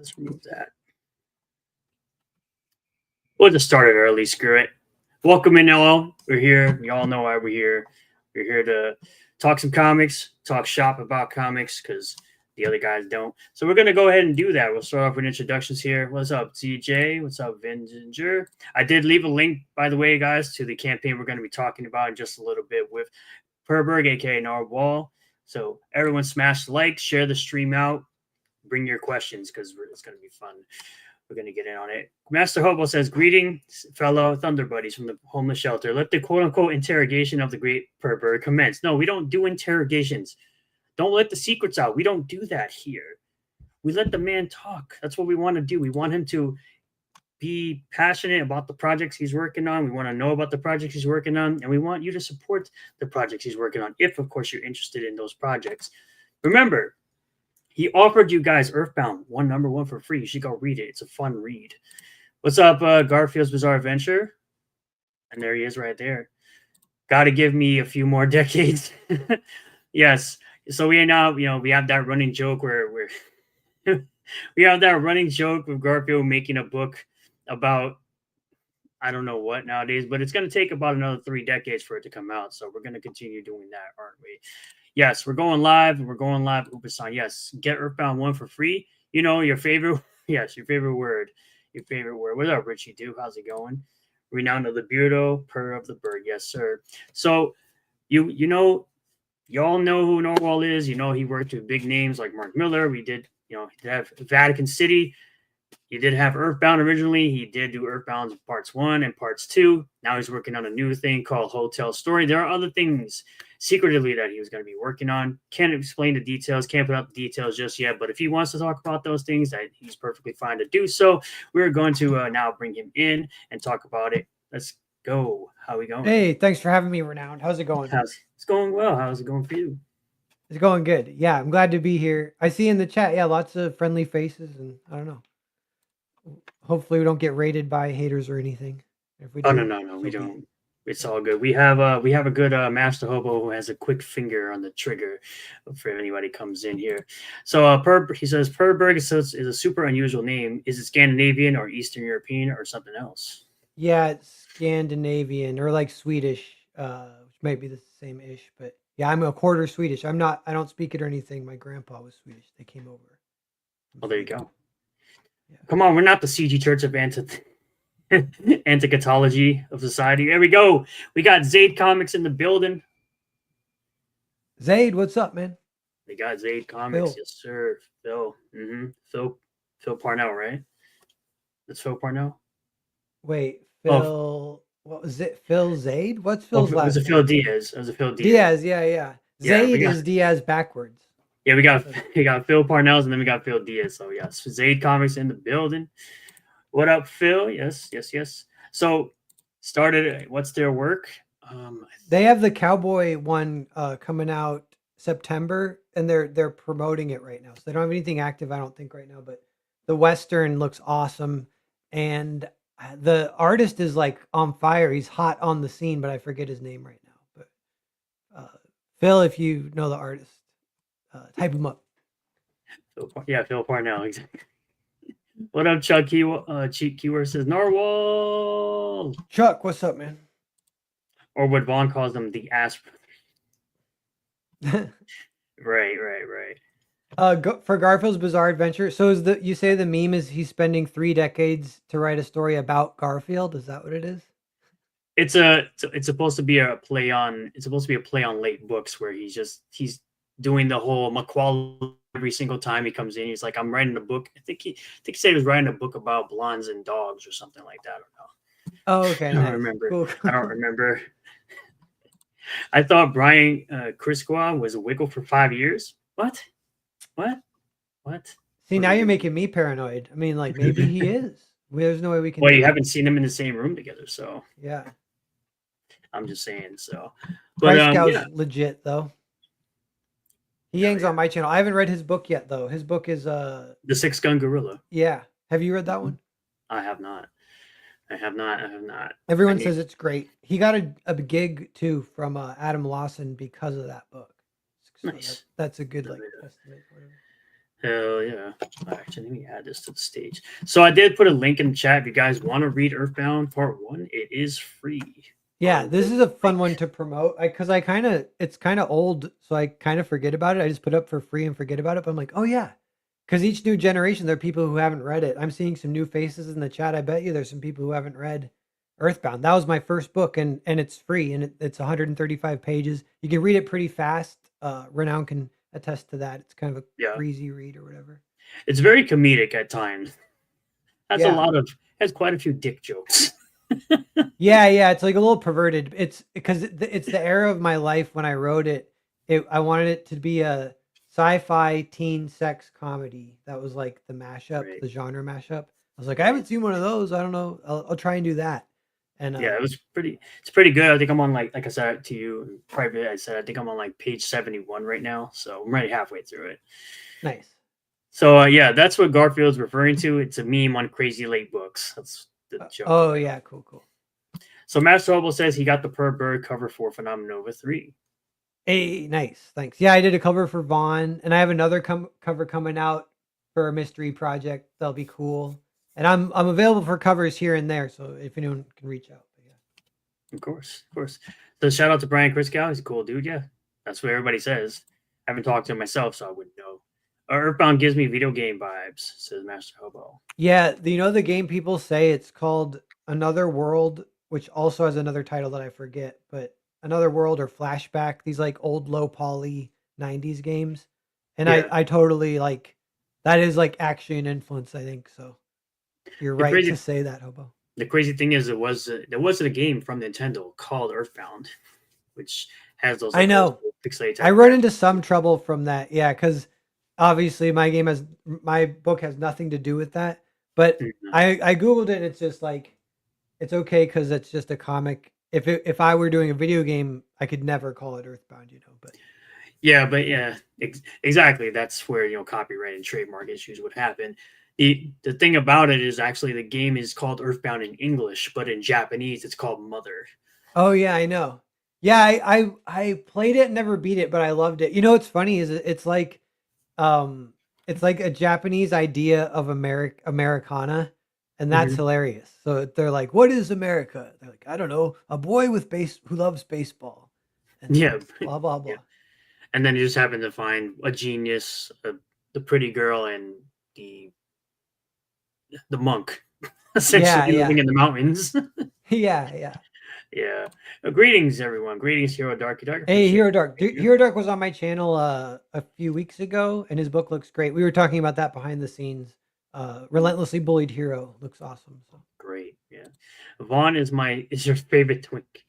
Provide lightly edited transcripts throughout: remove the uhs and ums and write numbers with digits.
Let's remove that. We'll just start it early. Screw it. Welcome in, all. We're here. We all know why we're here. We're here to talk some comics, talk shop about comics, because the other guys don't. So we're going to go ahead and do that. We'll start off with introductions here. What's up, TJ? What's up, Vinger? I did leave a link, by the way, guys, to the campaign we're going to be talking about in just a little bit with Berg, a.k.a. Narwhal. So everyone smash the like, share the stream out, bring your questions, because it's going to be fun. We're going to get in on it. Master Hobo says, greetings, fellow Thunder Buddies from the homeless shelter. Let the quote-unquote interrogation of the great Berg commence. No, we don't do interrogations. Don't let the secrets out. We don't do that here. We let the man talk. That's what we want to do. We want him to be passionate about the projects he's working on. We want to know about the projects he's working on, and we want you to support the projects he's working on if, of course, you're interested in those projects. Remember, he offered you guys Earthbound number one for free. You should go read it. It's a fun read. What's up, Garfield's Bizarre Adventure? And there he is right there. Got to give me a few more decades. Yes. So we now, we have that running joke where we have that running joke with Garfield making a book about I don't know what nowadays, but it's going to take about another 3 decades for it to come out. So we're going to continue doing that, aren't we? Yes, we're going live. We're going live. Upasan. Yes, get Earthbound 1 for free. Your favorite. Yes, your favorite word. Your favorite word. What up, Richie? Do how's it going? Renowned of the Beardo, Purr of the Berg. Yes, sir. So y'all know who Narwhal is. He worked with big names like Mark Miller. We did. He did have Vatican City. He did have Earthbound originally. He did do Earthbound parts 1 and parts 2. Now he's working on a new thing called Hotel Story. There are other things secretively that he was going to be working on. Can't explain the details, can't put out the details just yet, but if he wants to talk about those things, he's perfectly fine to do so. We're going to now bring him in and talk about it. Let's go. How we going? Hey, thanks for having me, Renowned. How's it going? It's going well. How's it going for you? It's going good. Yeah, I'm glad to be here. I see in the chat, lots of friendly faces, and I don't know. Hopefully we don't get raided by haters or anything. If we do, no, we don't. It's all good. We have a good Master Hobo who has a quick finger on the trigger for anybody comes in here. So he says Berg is a super unusual name. Is it Scandinavian or Eastern European or something else? Yeah, it's Scandinavian or like Swedish, which might be the same ish, but yeah, I'm a quarter Swedish. I don't speak it or anything. My grandpa was Swedish. They came over. Oh, there you go. Yeah. Come on, we're not the CG Church of Anticatology of Society. There we go. We got Zaid Comics in the building. Zaid, what's up, man? They got Zaid Comics. Phil. Yes, sir. Phil. Phil Parnell, right? That's Phil Parnell? Wait, Phil. What was it? Phil Zaid? What's Phil's last name? It was a Phil Diaz. It was a Phil Diaz. Yeah. Zaid is Diaz backwards. Yeah, we got Phil Parnell's and then we got Phil Diaz. So yes, Zaid Comics in the building. What up, Phil? Yes. So started. What's their work? They have the Cowboy one coming out September, and they're promoting it right now. So they don't have anything active, I don't think, right now. But the Western looks awesome, and the artist is like on fire. He's hot on the scene, but I forget his name right now. But Phil, if you know the artist. Type him up. Phil Parnell, exactly. What up, Chuck? Keyword says Narwhal. Chuck, what's up, man? Or what Vaughn calls them, the ass. Right. For Garfield's Bizarre Adventure. So you say the meme is he's spending 3 decades to write a story about Garfield? Is that what it is? It's supposed to be a play on. It's supposed to be a play on late books where he's doing the whole McQuall every single time he comes in. He's like, I'm writing a book. I think he said he was writing a book about blondes and dogs or something like that. I don't know. Oh, okay, I don't nice, remember. cool. I don't remember. I thought Brian Crisqua was a Wiggle for 5 years. What? What? What? See, What are now we you're doing? making me paranoid. I mean, like maybe he is. There's no way we can Well, you know. haven't seen them in the same room together, so Yeah, I'm just saying. So, but yeah. Kreisgau's legit though. He Oh hangs on yeah. my channel. I haven't read his book yet though. His book is The Six Gun Gorilla. yeah. Have you read that Mhm. one? I have not. I have not. I have not. I Everyone need. says it's great. He got a gig too from Adam Lawson because of that book. So Nice. that's a good Oh, like yeah. estimate for him. Hell yeah. Actually, let me add this to the stage. So I did put a link in the chat. If you guys want to read Earthbound Part 1, it is free Yeah, on this is a fun Link. one to promote because I kind of it's kind of old, so I kind of forget about it. I just put it up for free and forget about it. But I'm like, oh yeah, because each new generation, there are people who haven't read it. I'm seeing some new faces in the chat. I bet you there's some people who haven't read Earthbound. That was my first book, and it's free, and it's 135 pages. You can read it pretty fast. Renown can attest to that. It's kind of a Yeah. breezy read or whatever. It's very comedic at times. Has a Yeah. lot of, has quite a few dick jokes. Yeah, yeah, it's like a little perverted. It's because it's the era of my life when I wrote it. I wanted it to be a sci-fi teen sex comedy. That was like the mashup, Right. the genre mashup. I was like, I Right. haven't seen one of those. I don't know. I'll try and do that. And Yeah, it was pretty. It's pretty good. I think I'm on like I said to you in private. I said I think I'm on like page 71 right now, so I'm already halfway through it. nice. So yeah, that's what Garfield's referring to. It's a meme on Crazy Late Books. That's the joke of Oh it. yeah, cool, cool. So Master Hubble says he got the Per Berg cover for Phenomenova 3. Hey, nice, thanks. Yeah, I did a cover for Vaughn, and I have another cover coming out for a mystery project. That'll be cool. And I'm available for covers here and there, so if anyone can reach out. But yeah. Of course, of course. So shout out to Brian Criscow. He's a cool dude. Yeah, that's what everybody says. I haven't talked to him myself, so I wouldn't know. Earthbound gives me video game vibes, says Master Hobo. Yeah, the game people say it's called Another World, which also has another title that I forget, but Another World or Flashback, these like old low poly 90s games. And Yeah, I totally like that is like action influence, I think. So you're the right to crazy say that, Hobo. the crazy thing is there was a game from Nintendo called Earthbound, which has those I like old know. pixelated I type run into some graphics. trouble from that. Yeah, because obviously my book has nothing to do with that. But Mhm. I Googled it and it's just like it's okay because it's just a comic. If I were doing a video game, I could never call it Earthbound, But Yeah, but yeah, exactly. That's where copyright and trademark issues would happen. The thing about it is actually the game is called Earthbound in English, but in Japanese it's called Mother. oh yeah, I know. Yeah, I played it and never beat it, but I loved it. You know what's funny is um it's like a Japanese idea of Americana, and that's Hmm. hilarious. So they're like, "What is America?" They're like, "I don't know, a boy with base who loves baseball," and Yeah, blah blah yeah. blah. And then you just happen to find a genius, the pretty girl, and the the monk, Yeah, essentially living yeah, in the mountains. yeah, yeah. Yeah. Greetings, everyone. Greetings, Hero Darky Dark. Hey, Appreciate you. Hero Dark was on my channel a few weeks ago, and his book looks great. We were talking about that behind the scenes. Relentlessly Bullied Hero looks awesome. So Great. Yeah. Vaughn is your favorite twink.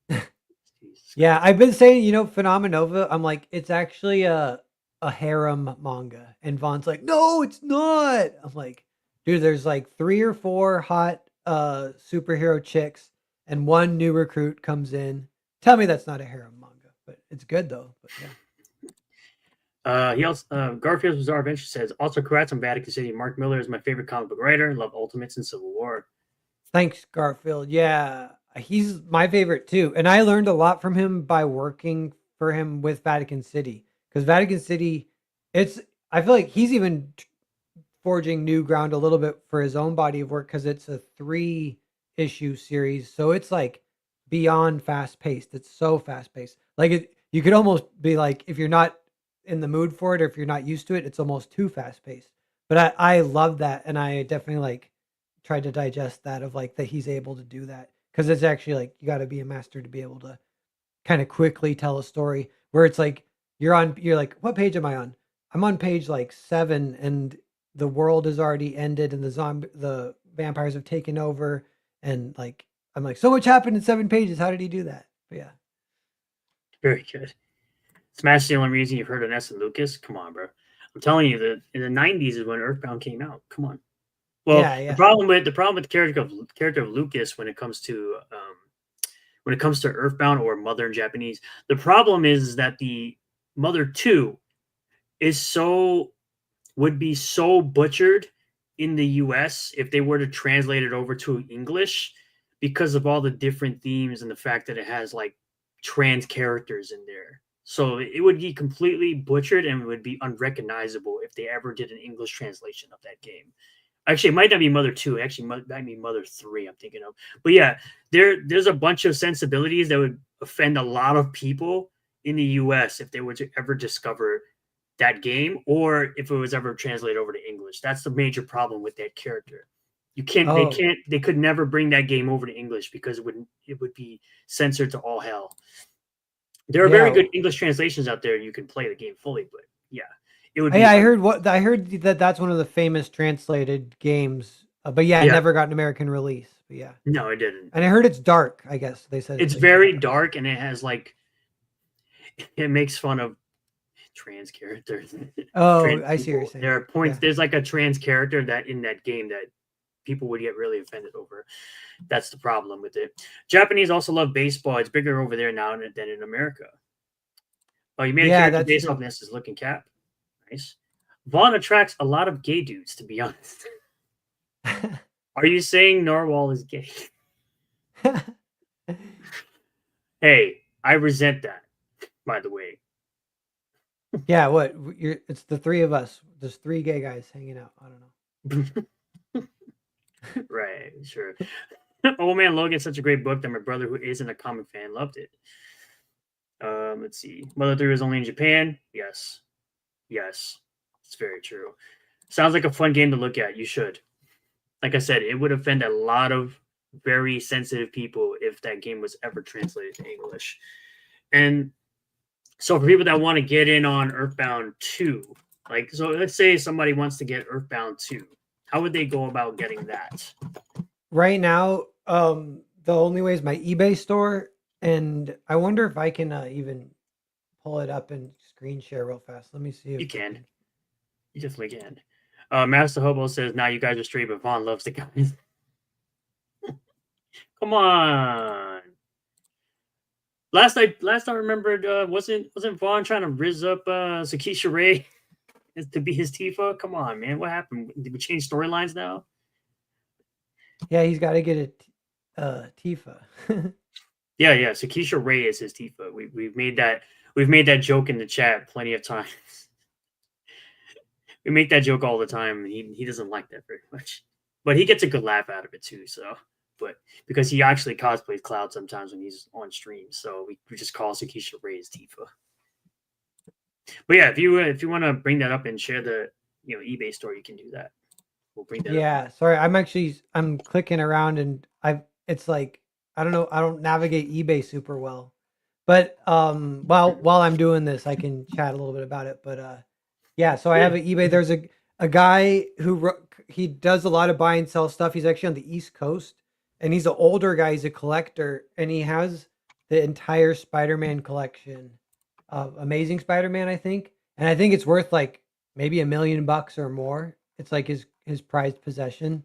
Jesus yeah, Christ. I've been saying, Phenomenova. I'm like, it's actually a harem manga, and Vaughn's like, no, it's not. I'm like, dude, there's like 3 or 4 hot superhero chicks, and one new recruit comes in. Tell me that's not a harem manga, but it's good though. But yeah. He also Garfield's Bizarre Adventure says also congrats on Vatican City. Mark Miller is my favorite comic book writer. Love Ultimates and Civil War. Thanks, Garfield. Yeah, he's my favorite too. And I learned a lot from him by working for him with Vatican City. Because Vatican City, I feel like he's even forging new ground a little bit for his own body of work because it's a 3 issue series. So it's like beyond fast paced. It's so fast paced. Like you could almost be like, if you're not in the mood for it or if you're not used to it, it's almost too fast paced. But I love that. And I definitely like tried to digest that of like that he's able to do that because it's actually like you got to be a master to be able to kind of quickly tell a story where it's like you're like, what page am I on? I'm on page like 7 and the world has already ended and the vampires have taken over and like I'm like, so much happened in 7 pages. How did he do that? But yeah, Very good. Smash the only reason you've heard of Ness and Lucas? Come on, bro. I'm telling you that in the '90s is when Earthbound came out. Come on. Well, yeah, the yeah. problem with the character of Lucas when it comes to Earthbound or Mother in Japanese, the problem is that the Mother 2 is so would be so butchered in the US if they were to translate it over to English because of all the different themes and the fact that it has like trans characters in there. So it would be completely butchered and it would be unrecognizable if they ever did an English translation of that game. Actually, it might not be Mother 2. Actually, might be Mother 3, I'm thinking of. But yeah, there's a bunch of sensibilities that would offend a lot of people in the US if they were to ever discover that game or if it was ever translated over to English. That's the major problem with that character. Oh, They could never bring that game over to English because it would be censored to all hell. There are very yeah. good English translations out there. You can play the game fully, but yeah, it would Yeah, be I heard that that's one of the famous translated games. But yeah, it yeah. never got an American release. But yeah, No, it didn't. and I heard it's dark. I guess they said It's it's like super very dark. dark and it has like it makes fun of trans characters, Oh, trans I see what you're people. There saying. are points. Yeah, There's like a trans character that in that game that people would get really offended over. That's the problem with it. Japanese also love baseball. It's bigger over there now than in America. Oh, you made a yeah, character that's based off true. Ness's looking cap. Nice. Vaughn attracts a lot of gay dudes, to be honest. Are you saying Narwhal is gay? Hey, I resent that, by the way. Yeah, what? It's the three of us. There's three gay guys hanging out. I don't know. Right, sure. Old Man Logan's such a great book that my brother, who isn't a comic fan, loved it. Let's see. Mother 3 is only in Japan. Yes. Yes. It's very true. Sounds like a fun game to look at. You should. Like I said, it would offend a lot of very sensitive people if that game was ever translated to English. And so for people that want to get in on Earthbound 2, like so let's say somebody wants to get Earthbound 2. How would they go about getting that? Right now, the only way is my eBay store, and I wonder if I can even pull it up and screen share real fast. Let me see if You I can. can. You definitely can. Master Hobo says, now you guys are straight, but Vaughn loves the guys. Come on. Last I remembered, wasn't Vaughn trying to rizz up Sakisha Ray to be his Tifa? Come on, man. What happened? Did we change storylines now? Yeah, he's got to get Tifa. Yeah, yeah. Sakisha Ray is his Tifa. We've made that joke in the chat plenty of times. We make that joke all the time. He doesn't like that very much, but he gets a good laugh out of it too. So, but because he actually cosplays Cloud sometimes when he's on stream, so we just call Sakisha Ray's Tifa. But yeah, if you want to bring that up and share the eBay store, you can do that. We'll bring that up. Yeah, sorry. I'm clicking around and it's like I don't know, I don't navigate eBay super well. But while I'm doing this, I can chat a little bit about it. But yeah, so I Yeah. have an eBay. There's a guy he does a lot of buy and sell stuff. He's actually on the East Coast and he's an older guy, he's a collector and he has the entire Spider-Man collection of Amazing Spider-Man, I think. And I think it's worth like maybe $1 million or more. It's like his prized possession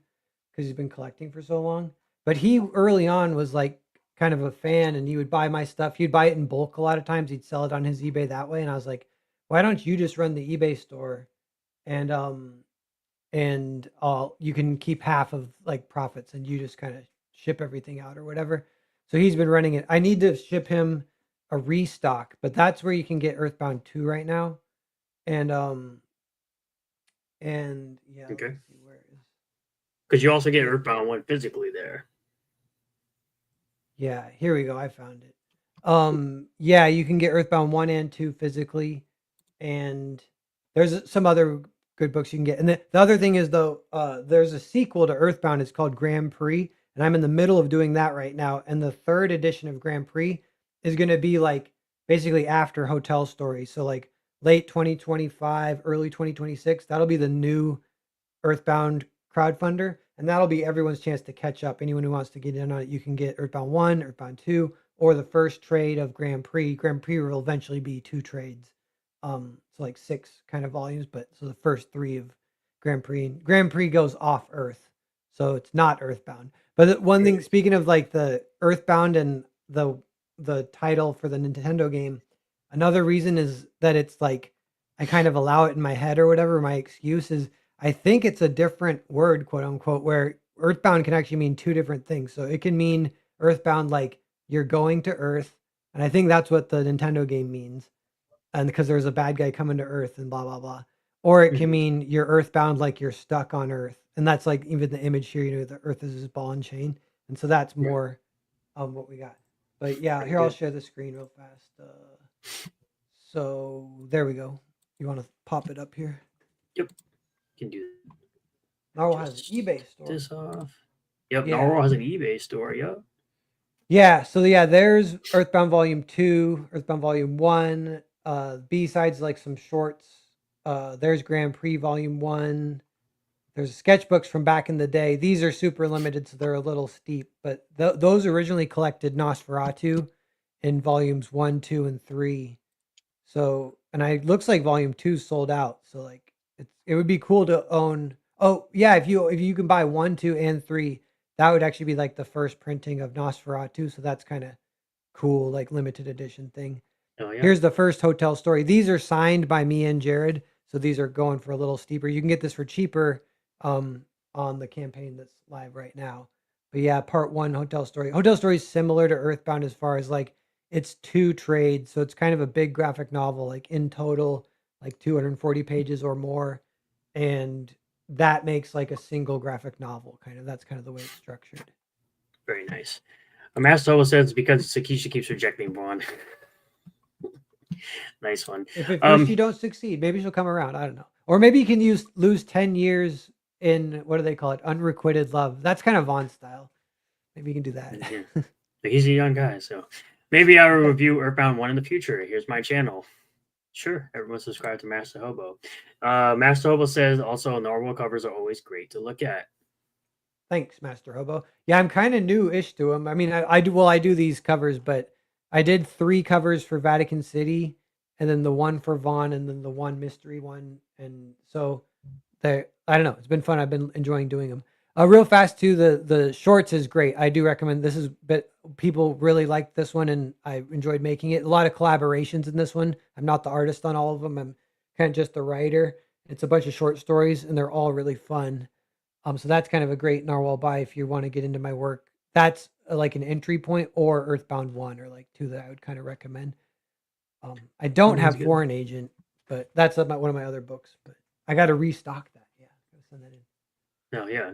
because he's been collecting for so long. But he early on was like kind of a fan and he would buy my stuff. He'd buy it in bulk a lot of times. He'd sell it on his eBay that way. And I was like, why don't you just run the eBay store and you can keep half of like profits and you just kind of ship everything out or whatever. So he's been running it. I need to ship him a restock, but that's where you can get Earthbound 2 right now. And yeah, let Okay. me see where is Because you also get yeah. Earthbound 1 physically there. Yeah, here we go. I found it. Yeah, you can get Earthbound 1 and 2 physically, and there's some other good books you can get. And the other thing is though, there's a sequel to Earthbound. It's called Grand Prix, and I'm in the middle of doing that right now. And the third edition of Grand Prix is going to be like basically after Hotel Story. So like late 2025, early 2026. That'll be the new Earthbound crowdfunder. and that'll be everyone's chance to catch up. Anyone who wants to get in on it, you can get Earthbound 1, Earthbound 2, or the first trade of Grand Prix. Grand Prix will eventually be 2 trades. So like 6 kind of volumes, but so the first 3 of Grand Prix. Grand Prix goes off Earth, so it's not Earthbound. But one thing, speaking of like the Earthbound and the title for the Nintendo game, another reason is that it's like I kind of allow it in my head or whatever. My excuse is I think it's a different word, quote unquote, where Earthbound can actually mean 2 different things. So it can mean Earthbound like you're going to Earth, and I think that's what the Nintendo game means, and because there's a bad guy coming to Earth and blah blah blah. Or it can Mhm. mean you're Earthbound, like you're stuck on Earth, and that's like even the image here. You know, the Earth is this ball and chain, and so that's Right. more what we got. But yeah, Very here I'll good. share the screen real fast. So there we go. You want to pop it up here? Yep. Can do Narwhal has an just eBay store. this off. Yep. Yeah. Narwhal has an eBay store. Yep. Yeah. So yeah, there's Earthbound Volume 2, Earthbound Volume 1, B-sides like some shorts. There's Grand Prix Volume 1. There's sketchbooks from back in the day. These are super limited, so they're a little steep, but those originally collected Nosferatu in volumes 1, 2, and 3. So, and it looks like volume 2 sold out. So like it would be cool to own. Oh, yeah, if you can buy 1, 2, and 3, that would actually be like the first printing of Nosferatu, so that's kind of cool, like limited edition thing. Oh yeah. Here's the first Hotel Story. These are signed by me and Jared, so these are going for a little steeper. You can get this for cheaper on the campaign that's live right now. But yeah, part 1 Hotel Story. Hotel Story is similar to Earthbound as far as like it's 2 trades, so it's kind of a big graphic novel, like in total like 240 pages or more, and that makes like a single graphic novel kind of. That's kind of the way it's structured. Very nice. A master always says because Sakisha keeps rejecting Vaughn. Nice one. If she don't succeed, maybe she'll come around. I don't know. Or maybe you can lose 10 years in what do they call it? Unrequited love. That's kind of Vaughn style. Maybe you can do that. Yeah. He's a young guy, so maybe I will review Earthbound 1 in the future. Here's my channel. Sure, everyone subscribe to Master Hobo. Master Hobo says also Narwhal covers are always great to look at. Thanks, Master Hobo. Yeah, I'm kind of new-ish to him. I mean, I do these covers, but I did 3 covers for Vatican City, and then the one for Vaughn, and then the one mystery one, and so I don't know. It's been fun. I've been enjoying doing them. Real fast too. The shorts is great. I do recommend. This is, but people really liked this one, and I enjoyed making it. A lot of collaborations in this one. I'm not the artist on all of them. I'm kind of just the writer. It's a bunch of short stories, and they're all really fun. So that's kind of a great Narwhal buy if you want to get into my work. That's like an entry point, or Earthbound 1 or like 2 that I would kind of recommend. I don't Sounds have good. Foreign Agent, but that's one of my other books. But I got to restock that. Yeah, gotta send that in. No, yeah,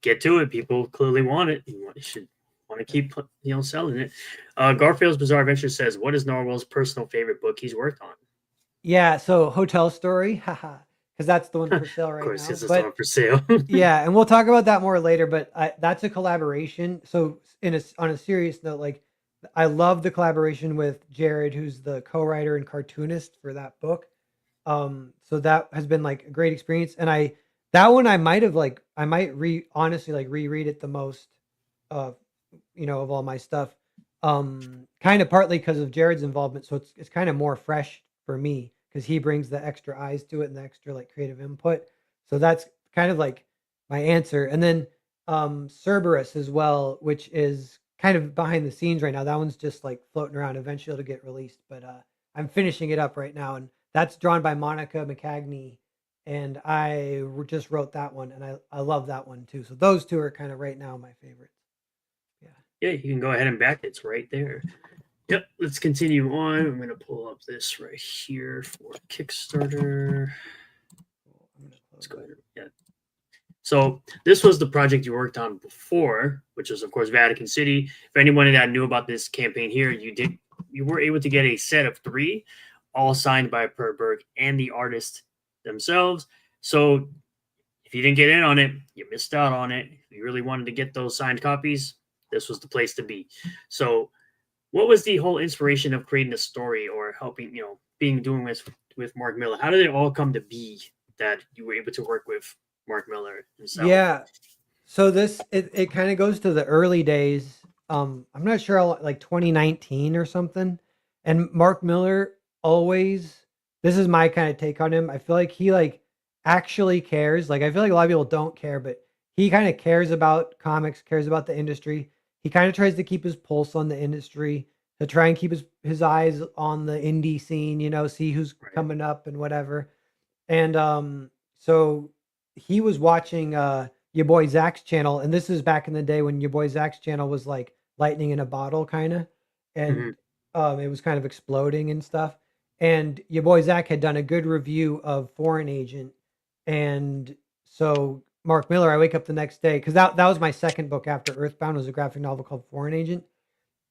get to it. People clearly want it. You should want to keep selling it. Garfield's Bizarre Adventure says, "What is Narwhal's personal favorite book he's worked on?" Yeah, so Hotel Story, haha, because that's the one for sale Of right course, now. this is on But for sale. yeah, and we'll talk about that more later. But that's a collaboration. So on a serious note, like I love the collaboration with Jared, who's the co-writer and cartoonist for that book. So that has been like a great experience. And that one I might honestly like reread it the most, uh, of all my stuff. Kind of partly because of Jared's involvement. So it's kind of more fresh for me because he brings the extra eyes to it and the extra like creative input. So that's kind of like my answer. And then Cerberus as well, which is kind of behind the scenes right now. That one's just like floating around. Eventually it'll get released, but I'm finishing it up right now, and that's drawn by Monica McCagney, and just wrote that one, and I love that one too. So those 2 are kind of right now my favorites. Yeah. Yeah, you can go ahead and back it. It's right there. Yep. Let's continue on. I'm gonna pull up this right here for Kickstarter. Cool. I'm gonna Let's close go it. ahead. Yeah. So this was the project you worked on before, which is of course Vatican City. If anyone that knew about this campaign here, you were able to get a set of 3, all signed by Berg and the artist themselves. So if you didn't get in on it, you missed out on it. If you really wanted to get those signed copies, this was the place to be. So what was the whole inspiration of creating the story or helping, doing this with Mark Miller? How did it all come to be that you were able to work with Mark Miller himself? Yeah. So this it kind of goes to the early days. I'm not sure how, like 2019 or something. And Mark Miller always, this is my kind of take on him. I feel like he like actually cares. Like I feel like a lot of people don't care, but he kind of cares about comics, cares about the industry. He kind of tries to keep his pulse on the industry, to try and keep his eyes on the indie scene, see who's Right. coming up and whatever. And so he was watching your boy Zach's channel, and this is back in the day when your boy Zach's channel was like lightning in a bottle, kind of, Hmm. and it was kind of exploding and stuff. And your boy Zach had done a good review of Foreign Agent, and so Mark Miller, I wake up the next day because that was my second book after Earthbound, was a graphic novel called Foreign Agent,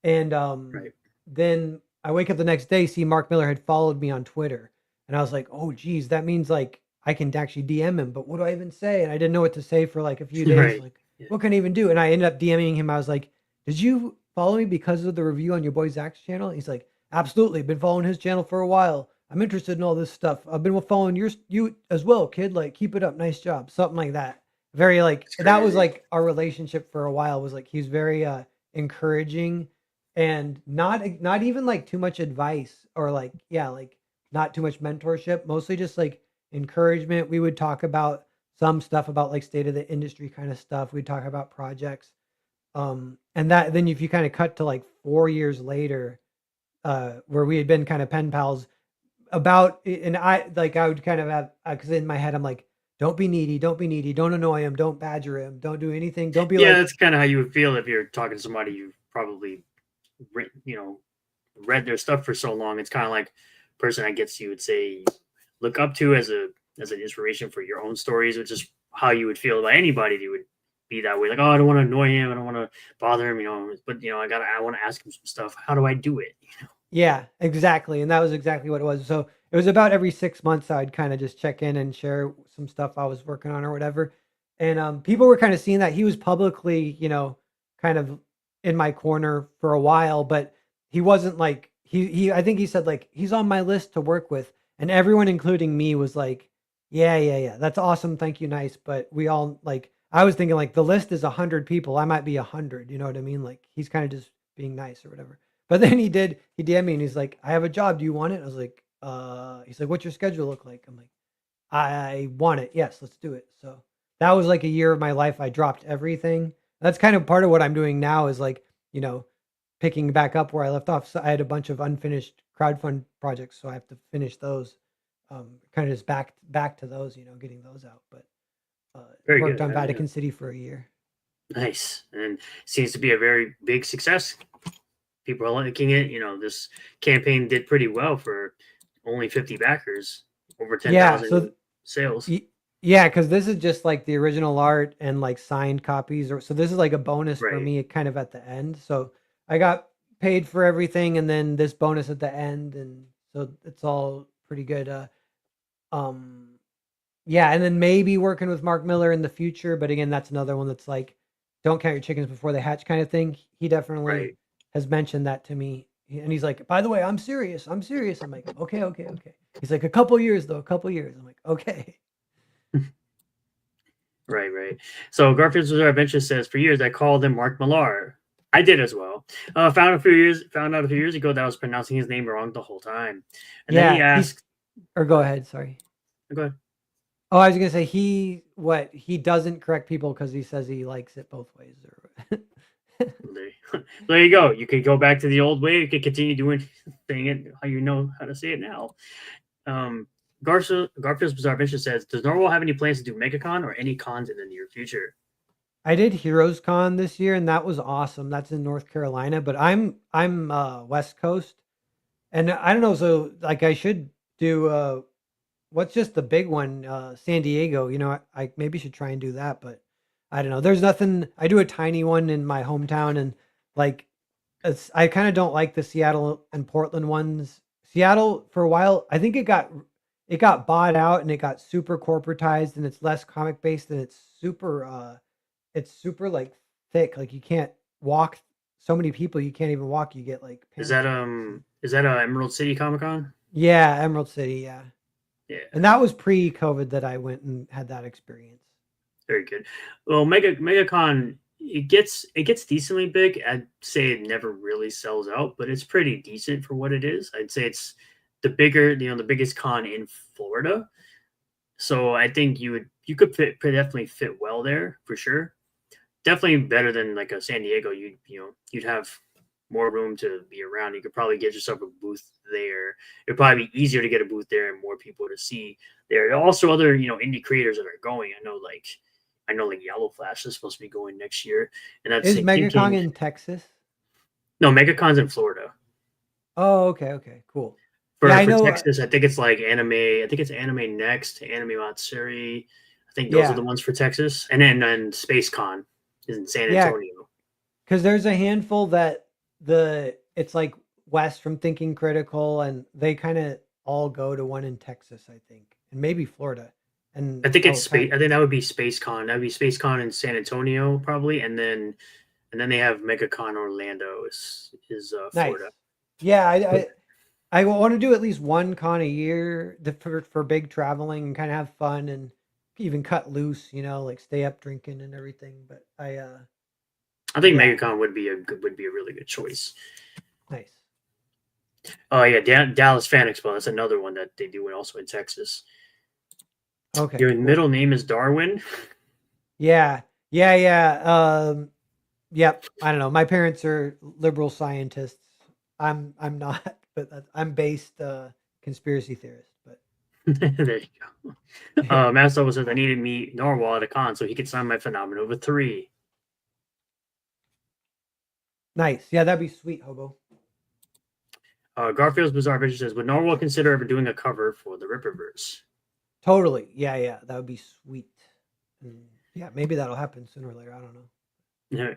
and Right. then I wake up the next day, see Mark Miller had followed me on Twitter. And I was like, oh, geez, that means like I can actually DM him. But what do I even say? And I didn't know what to say for like a few days. Right. Like, Yeah. what can I even do? And I ended up DMing him. I was like, did you follow me because of the review on your boy Zach's channel? He's like, absolutely. Been following his channel for a while. I'm interested in all this stuff. I've been following you as well, kid. Like, keep it up. Nice job. Something like that. Very like It's that was crazy. like our relationship for a while, was like he's very encouraging, and not even like too much advice, or like, yeah, like not too much mentorship, mostly just like encouragement. We would talk about some stuff about like state of the industry kind of stuff. We'd talk about projects. And that, then if you kind of cut to like 4 years later, where we had been kind of pen pals about, and I would kind of have, because in my head I'm like, don't be needy, don't be needy, don't annoy him, don't badger him, don't do anything, don't be Yeah, like, that's kind of how you would feel if you're talking to somebody you've probably read their stuff for so long. It's kind of like a person I guess you would say look up to as an inspiration for your own stories, which is how you would feel about anybody that would be that way. Like, oh, I don't want to annoy him, I don't want to bother him, but I want to ask him some stuff. How do I do it? yeah, exactly, and that was exactly what it was. So, it was about every 6 months I'd kinda just check in and share some stuff I was working on or whatever, and, people were kinda seeing that he was publicly, kind of in my corner for a while, but he wasn't like he I think he said, like, "He's on my list to work with," and everyone, including me, was like, "Yeah, yeah, yeah, that's awesome, thank you, nice," but we all like, I was thinking, like, the list is 100 people, I might be 100, you know what I mean? Like, he's kinda just being nice or whatever. But then he DM'd me and he's like, "I have a job. Do you want it?" I was like, he's like, "What's your schedule look like?" I'm like, "I want it. Yes, let's do it." So that was like a year of my life. I dropped everything. That's kind of part of what I'm doing now, is like, you know, picking back up where I left off. So I had a bunch of unfinished crowdfund projects, so I have to finish those. Kind of just back to those, getting those out. But Very worked good, on man. Yeah. Vatican City for a year. Nice, and seems to be a very big success. People are liking it. This campaign did pretty well for only 50 backers, over Yeah. 10,000 sales. Yeah, because this is just like the original art and like signed copies, or so this is like a bonus for Right. me kind of at the end. So I got paid for everything and then this bonus at the end, and so it's all pretty good. Um yeah, and then maybe working with Mark Miller in the future, but again, that's another one that's like, don't count your chickens before they hatch kind of thing. He definitely Right. has mentioned that to me. And he's like, by the way, I'm serious. I'm serious. I'm like, okay, okay, okay. He's like, a couple years though, a couple years. I'm like, okay. Right, right. So Garfield's Bizarre Adventure says, for years I called him Mark Millar. I did as well. Found out a few years ago that I was pronouncing his name wrong the whole time. And then he Yeah, he's, asked, or go ahead, sorry. go ahead. Oh, I was gonna say he doesn't correct people because he says he likes it both ways. Or There you go. You could go back to the old way. You could continue saying it how you know how to say it now. Um, Garfield's Bizarre Adventure says, does Norwal have any plans to do MegaCon or any cons in the near future? I did Heroes Con this year, and that was awesome. That's in North Carolina, but I'm West Coast, and I don't know. So like, I should do what's just the big one, San Diego. I maybe should try and do that, but I don't know. There's nothing. I do a tiny one in my hometown, and like, I kind of don't like the Seattle and Portland ones. Seattle for a while, I think it got bought out and it got super corporatized, and it's less comic based, and it's super like thick. Like you can't walk. So many people you can't even walk. You get like panic attacks. And Is that Emerald City Comic Con? yeah, Emerald City, yeah. Yeah. And that was pre-COVID that I went and had that experience. Very good. Well, MegaCon it gets decently big. I'd say it never really sells out, but it's pretty decent for what it is. I'd say it's the biggest con in Florida. So I think you could definitely fit well there for sure. Definitely better than like a San Diego. You'd have more room to be around. You could probably get yourself a booth there. It'd probably be easier to get a booth there and more people to see there. There are also other indie creators that are going. I know like Yellow Flash is supposed to be going next year, and that's Is MegaCon thinking in Texas? no MegaCon's in Florida. Oh, okay, okay, cool. Yeah, For I for know. Texas, I think it's like anime. I think it's Anime Next, Anime Matsuri. I think those are the Yeah, ones for Texas, and then Space Con is in San yeah, Antonio. because there's a handful that it's like west from Thinking Critical, and they kind of all go to one in Texas, I think, and maybe Florida, and I think it's oh, kind space. I think that would be Space Con. That would be Space Con in San Antonio probably, and then they have MegaCon Orlando is nice. Florida. Yeah, But I want to do at least one con a year for big traveling and kind of have fun and even cut loose, like stay up drinking and everything. But I think yeah, MegaCon would be a really good choice. nice. Oh yeah, Dallas Fan Expo. That's another one that they do, and also in Texas. Okay, Your cool. middle name is Darwin. Yeah, yeah, yeah. Yep. I don't know. My parents are liberal scientists. I'm not, but I'm based conspiracy theorist. But There you go. Master says I need to meet Narwhal at a con so he can sign my Phenomenova 3. nice. Yeah, that'd be sweet, Hobo. Garfield's Bizarre Adventure says, would Narwhal consider ever doing a cover for the Ripperverse? Totally. Yeah, yeah. That would be sweet. And yeah, maybe that'll happen sooner or later. I don't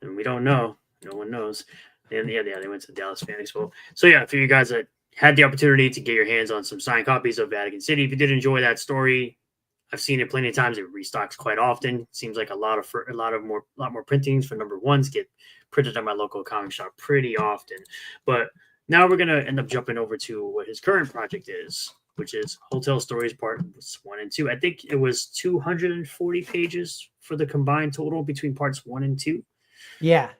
And we don't know. No one knows. And yeah, they went to Dallas Fan Expo. So yeah, for you guys that had the opportunity to get your hands on some signed copies of Vatican City, if you did enjoy that story, I've seen it plenty of times. It restocks quite often. Seems like a lot more printings for number ones get printed at my local comic shop pretty often. But now we're gonna end up jumping over to what his current project is, which is Hotel Stories Parts 1 and 2. I think it was 240 pages for the combined total between parts 1 and 2. Yeah.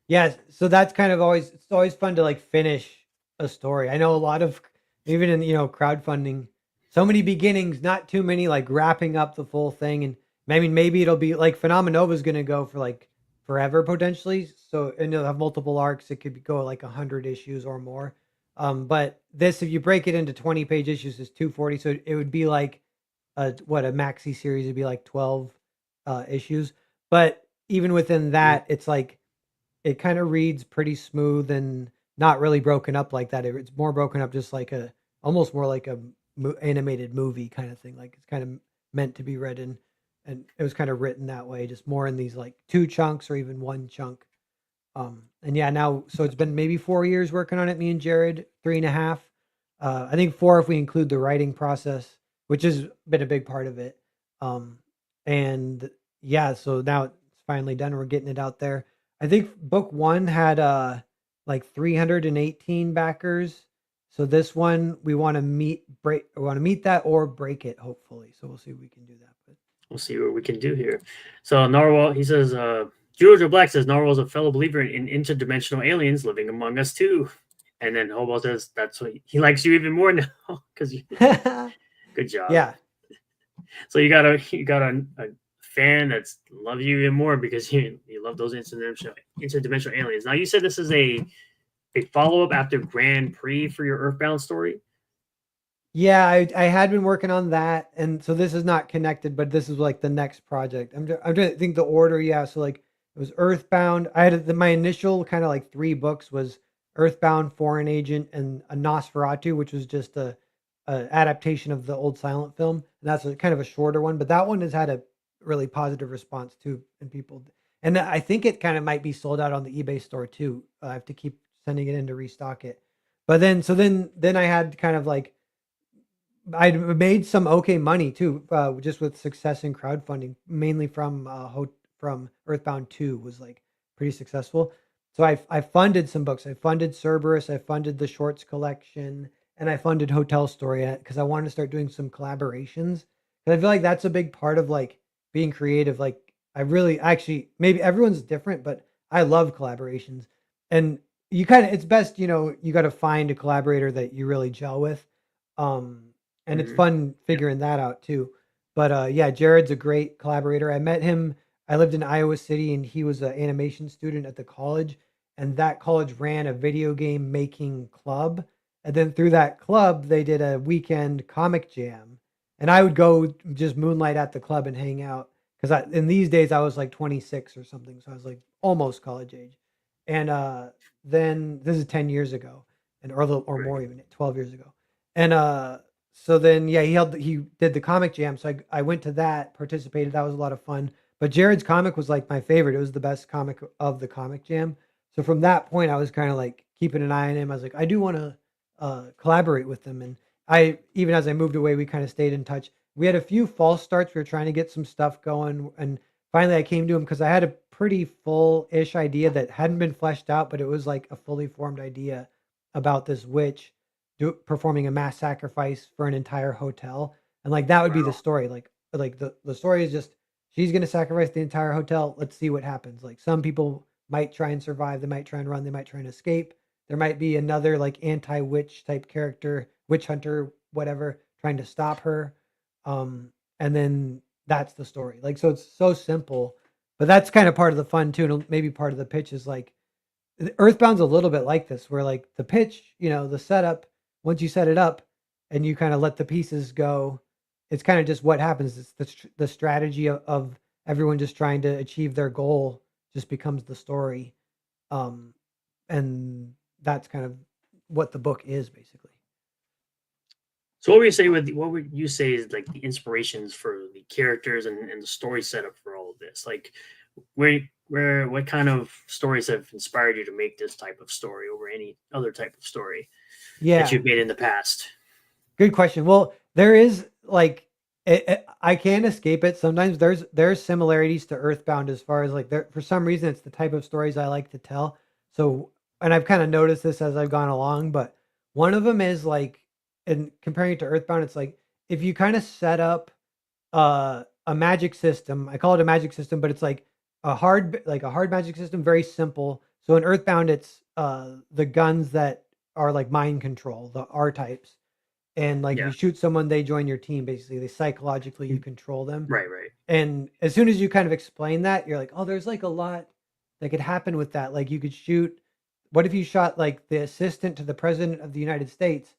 Yeah. So that's kind of it's always fun to like finish a story. I know a lot of even in crowdfunding, so many beginnings, not too many like wrapping up the full thing. And I mean maybe it'll be like Phenomenova is gonna go for like forever potentially. So and it'll have multiple arcs. It could go like 100 issues or more. But this if you break it into 20-page issues is 240. So it would be like a maxi series would be like 12 issues. But even within that, it's like it kind of reads pretty smooth and not really broken up like that. It's more broken up, just like almost more like a animated movie kind of thing. Like it's kind of meant to be read in, and it was kind of written that way, just more in these like two chunks or even one chunk. And yeah, now so it's been maybe 4 years working on it. Me and Jared, 3.5. I think 4 if we include the writing process, which has been a big part of it. And yeah, so now it's finally done. We're getting it out there. I think book one had like 318 backers. So this one we want to meet that or break it, hopefully. So we'll see if we can do that. But We'll see what we can do here. So Narwhal, he says, Georgia Black says Narwhal's a fellow believer in interdimensional aliens living among us too. And then Hobo says that's what he likes you even more now because good job. yeah. So you got a fan that's love you even more because you love those interdimensional aliens. Now you said this is a follow up after Grand Prix for your Earthbound story. Yeah, I had been working on that, and so this is not connected, but this is like the next project. I'm trying to think the order. Yeah, so like it was Earthbound. I had my initial kind of like 3 books was Earthbound, Foreign Agent, and a Nosferatu, which was just a adaptation of the old silent film. And that's kind of a shorter one, but that one has had a really positive response too, and people. And I think it kind of might be sold out on the eBay store too. I have to keep sending it in to restock it. But then I had kind of like I made some okay money too, just with success in crowdfunding, mainly from Earthbound 2 was like pretty successful. So I funded some books. I funded Cerberus, I funded the Shorts collection, and I funded Hotel Story because I wanted to start doing some collaborations. Because I feel like that's a big part of like being creative. Like I really actually maybe everyone's different, but I love collaborations. And you kind of it's best, you got to find a collaborator that you really gel with. Um and it's Mhm. fun figuring that out too. But yeah, Jared's a great collaborator. I met him. I lived in Iowa City and he was an animation student at the college, and that college ran a video game making club. And then through that club, they did a weekend comic jam. And I would go just moonlight at the club and hang out because in these days I was like 26 or something, so I was like almost college age. And then this is 10 years ago, and or Right. more, even 12 years ago. And so then yeah, he did the comic jam, so I went to that, participated. That was a lot of fun. But Jared's comic was like my favorite. It was the best comic of the comic jam. So from that point, I was kind of like keeping an eye on him. I was like, I do want to collaborate with him. And I even as I moved away, we kind of stayed in touch. We had a few false starts. We were trying to get some stuff going, and finally I came to him because I had a pretty full-ish idea that hadn't been fleshed out, but it was like a fully formed idea about this witch performing a mass sacrifice for an entire hotel, and like that would be the Wow. story. Like the story is just she's gonna sacrifice the entire hotel. Let's see what happens. Like some people might try and survive, they might try and run, they might try and escape. There might be another like anti-witch type character, witch hunter, whatever, trying to stop her. And then that's the story. Like so it's so simple, but that's kind of part of the fun too. And maybe part of the pitch is like Earthbound's a little bit like this, where like the pitch, the setup, once you set it up and you kind of let the pieces go, it's kind of just what happens. It's the strategy of everyone just trying to achieve their goal just becomes the story. Um, and that's kind of what the book is basically. So what would you say is like the inspirations for the characters and the story setup for all of this? Like what kind of stories have inspired you to make this type of story over any other type of story that Yeah, you've made in the past? good question. Well, there is like I can't escape it. Sometimes there's similarities to Earthbound as far as like there for some reason it's the type of stories I like to tell. So, and I've kind of noticed this as I've gone along, but one of them is like, in comparing it to Earthbound, it's like if you kind of set up a magic system. I call it a magic system, but it's like a hard magic system, very simple. So in Earthbound, it's the guns that are like mind control, the R types, and like if Yeah. you shoot someone, they join your team. Basically, they psychologically you control them. Right, right. And as soon as you kind of explain that, you're like, oh, there's like a lot that could happen with that. Like you could shoot. What if you shot like the assistant to the president of the United States,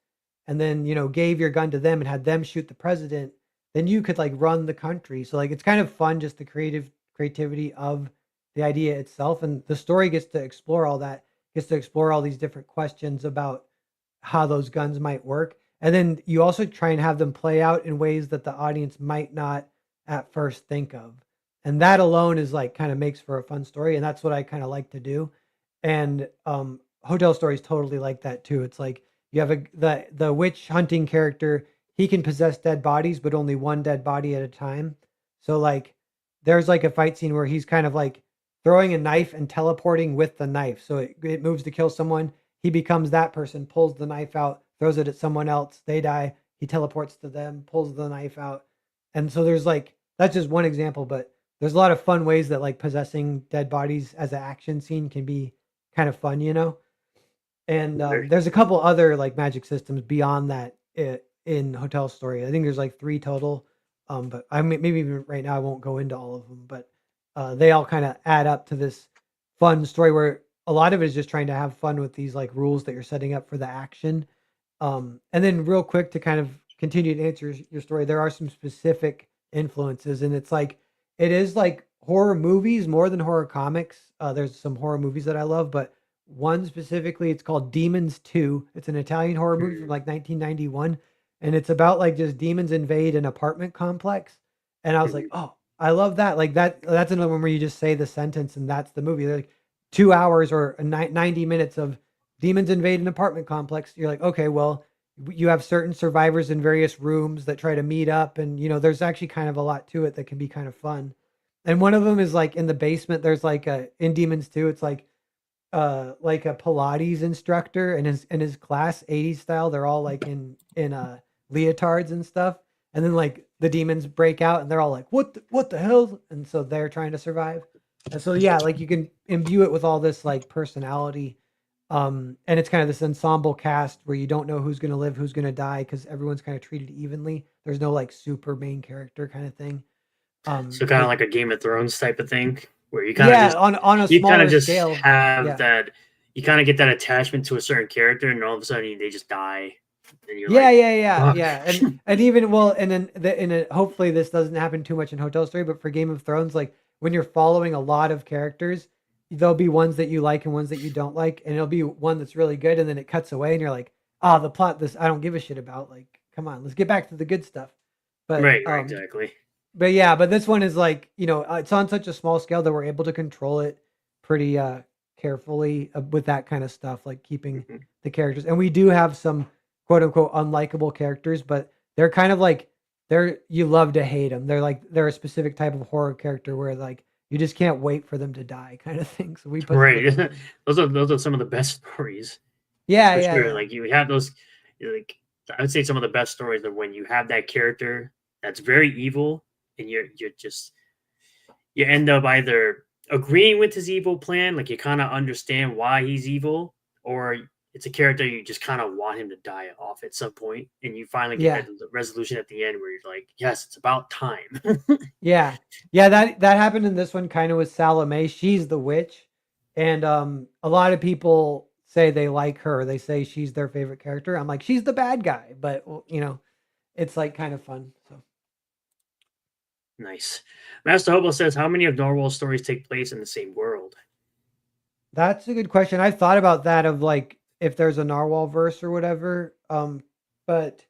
and then gave your gun to them and had them shoot the president? Then you could like run the country. So like it's kind of fun, just the creativity of the idea itself, and the story gets to explore all that. Gets to explore all these different questions about how those guns might work. And then you also try and have them play out in ways that the audience might not at first think of. And that alone is like kind of makes for a fun story. And that's what I kind of like to do. And Hotel Story is totally like that too. It's like you have the witch hunting character, he can possess dead bodies, but only one dead body at a time. So like there's like a fight scene where he's kind of like throwing a knife and teleporting with the knife. So it moves to kill someone. He becomes that person, pulls the knife out, throws it at someone else. They die. He teleports to them, pulls the knife out. And so there's like, that's just one example, but there's a lot of fun ways that like possessing dead bodies as an action scene can be kind of fun. And Very there's a couple other like magic systems beyond that in Hotel Story. I think there's like three total. But I mean, maybe even right now I won't go into all of them, but they all kind of add up to this fun story where a lot of it is just trying to have fun with these like rules that you're setting up for the action. And then real quick to kind of continue to answer your story, there are some specific influences, and it's like it is like horror movies more than horror comics. There's some horror movies that I love, but one specifically, it's called Demons 2. It's an Italian horror movie from mm, like 1991, and it's about like just demons invade an apartment complex. And I was like, mm, oh, I love that. Like that's another one where you just say the sentence and that's the movie. They're like 2 hours or 90 minutes of demons invade an apartment complex. You're like, okay, well, you have certain survivors in various rooms that try to meet up, and there's actually kind of a lot to it that can be kind of fun. And one of them is like in the basement. There's like a in Demons 2. It's like a Pilates instructor and his class 80s style. They're all like in leotards and stuff. and then like the demons break out, and they're all like, what the hell?" And so they're trying to survive. And so yeah, like you can imbue it with all this like personality, and it's kind of this ensemble cast where you don't know who's going to live, who's going to die, because everyone's kind of treated evenly. There's no like super main character kind of thing. So kind of But like a Game of Thrones type of thing, where yeah, on a you kind of smaller just scale. have Yeah. that, you kind of get that attachment to a certain character, and all of a sudden they just die, and you're Yeah, like, yeah, yeah, fuck. yeah, and even well, and then in a, hopefully this doesn't happen too much in Hotel Story, but for Game of Thrones, like when you're following a lot of characters, there'll be ones that you like and ones that you don't like, and it'll be one that's really good, and then it cuts away, and you're like, "Ah, the plot, this I don't give a shit about. Like, come on, let's get back to the good stuff." But Right, exactly. yeah, but this one is like, it's on such a small scale that we're able to control it pretty carefully with that kind of stuff, like keeping Mhm. the characters. And we do have some quote unquote unlikable characters, but they're kind of like you love to hate them. They're a specific type of horror character where like you just can't wait for them to die kind of thing. So we put some of Right. those in. Those are some of the best stories Yeah, for yeah, sure. yeah. Like you have those, like I would say some of the best stories are when you have that character that's very evil, and you're just, you end up either agreeing with his evil plan, like you kind of understand why he's evil, or it's a character you just kind of want him to die off at some point, and you finally get Yeah. that resolution at the end where you're like, yes, it's about time. Yeah. Yeah, that happened in this one kind of with Salome. She's the witch. And a lot of people say they like her. They say she's their favorite character. I'm like, she's the bad guy, but well, it's like kind of fun. So Nice. Master Hobo says, how many of Narwhal's stories take place in the same world? that's a good question. I've thought about that of like if there's a narwhal verse or whatever. But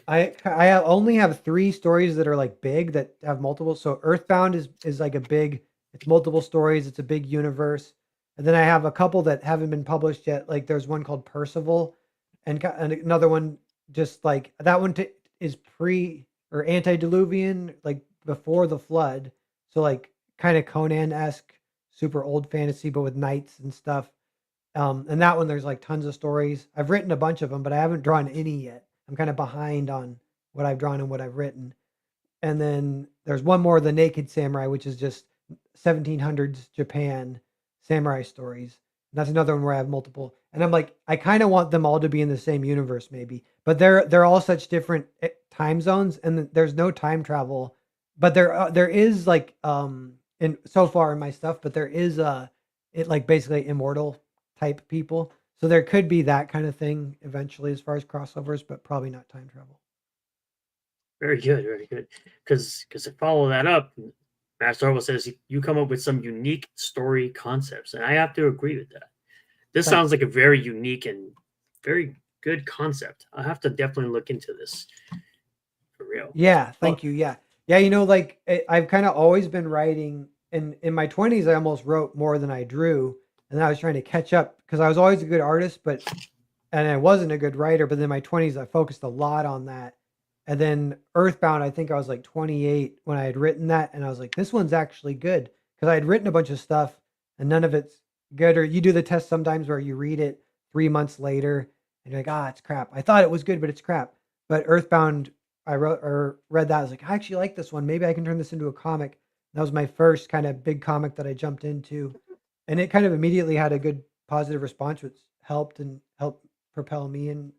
I only have three stories that are like big that have multiple. So Earthbound is like a big. It's multiple stories. It's a big universe. And then I have a couple that haven't been published yet. Like there's one called Percival, and another one just like that one is pre or antediluvian, like before the flood. So like kind of Conan esque, super old fantasy, but with knights and stuff. And that one, there's like tons of stories. I've written a bunch of them, but I haven't drawn any yet. I'm kind of behind on what I've drawn and what I've written. And then there's one more, The Naked Samurai, which is just 1700s Japan samurai stories. And that's another one where I have multiple. And I'm like, I kind of want them all to be in the same universe, maybe. But they're all such different time zones, and there's no time travel. But there is like in so far in my stuff, but there is it like basically immortal type people. So there could be that kind of thing eventually as far as crossovers, but probably not time travel. Very good, very good. Because to follow that up, Master Hobo says you come up with some unique story concepts, and I have to agree with that. This sounds Thanks. like a very unique and very good concept. I'll have to definitely look into this for real. Yeah, Oh, thank you. Yeah. Yeah, like I've kind of always been writing in my 20s I almost wrote more than I drew, and then I was trying to catch up because I was always a good artist, but and I wasn't a good writer, but in my 20s I focused a lot on that. And then Earthbound, I think I was like 28 when I had written that, and I was like, this one's actually good because I had written a bunch of stuff and none of it's good. Or you do the test sometimes where you read it 3 months later and you're like, ah, it's crap. I thought it was good, but it's crap. But Earthbound, I wrote or read that. I was like, I actually like this one. Maybe I can turn this into a comic. That was my first kind of big comic that I jumped into, and it kind of immediately had a good positive response, which helped propel me and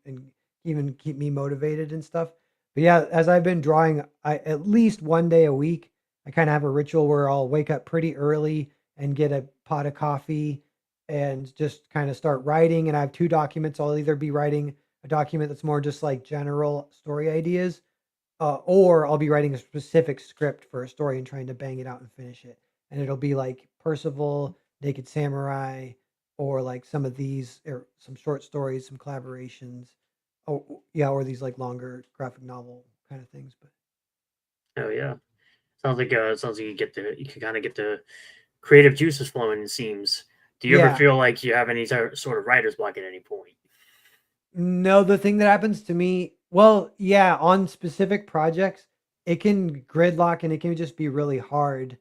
even keep me motivated and stuff. But yeah, as I've been drawing, I at least one day a week, I kind of have a ritual where I'll wake up pretty early and get a pot of coffee and just kind of start writing. And I have two documents. I'll either be writing a document that's more just like general story ideas, or I'll be writing a specific script for a story and trying to bang it out and finish it. And it'll be like Percival, Naked Samurai, or like some of these, or some short stories, some collaborations. Oh, yeah, or these like longer graphic novel kind of things. But oh yeah. Sounds like you can kind of get the creative juices flowing. It seems. Do you ever yeah, feel like you have any sort of writer's block at any point? no, the thing that happens to me, well, yeah, on specific projects, it can gridlock and it can just be really hard.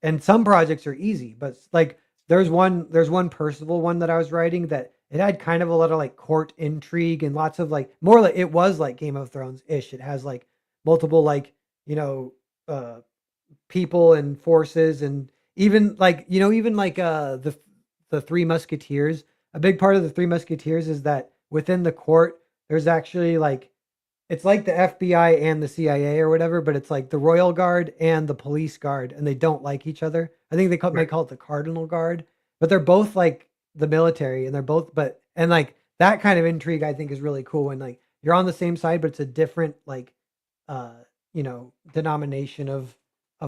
And some projects are easy, but like there's one Percival one that I was writing that it had kind of a lot of like court intrigue and lots of like more like it was like Game of Thrones ish. It has like multiple like, you know, people and forces, and even like, even like the Three Musketeers. A big part of the Three Musketeers is that within the court there's actually like, it's like the FBI and the CIA or whatever, but it's like the Royal Guard and the Police Guard, and they don't like each other. I think may Right. call it the Cardinal Guard, but they're both like the military, and they're both, but and like that kind of intrigue I think is really cool when like you're on the same side, but it's a different like uh denomination of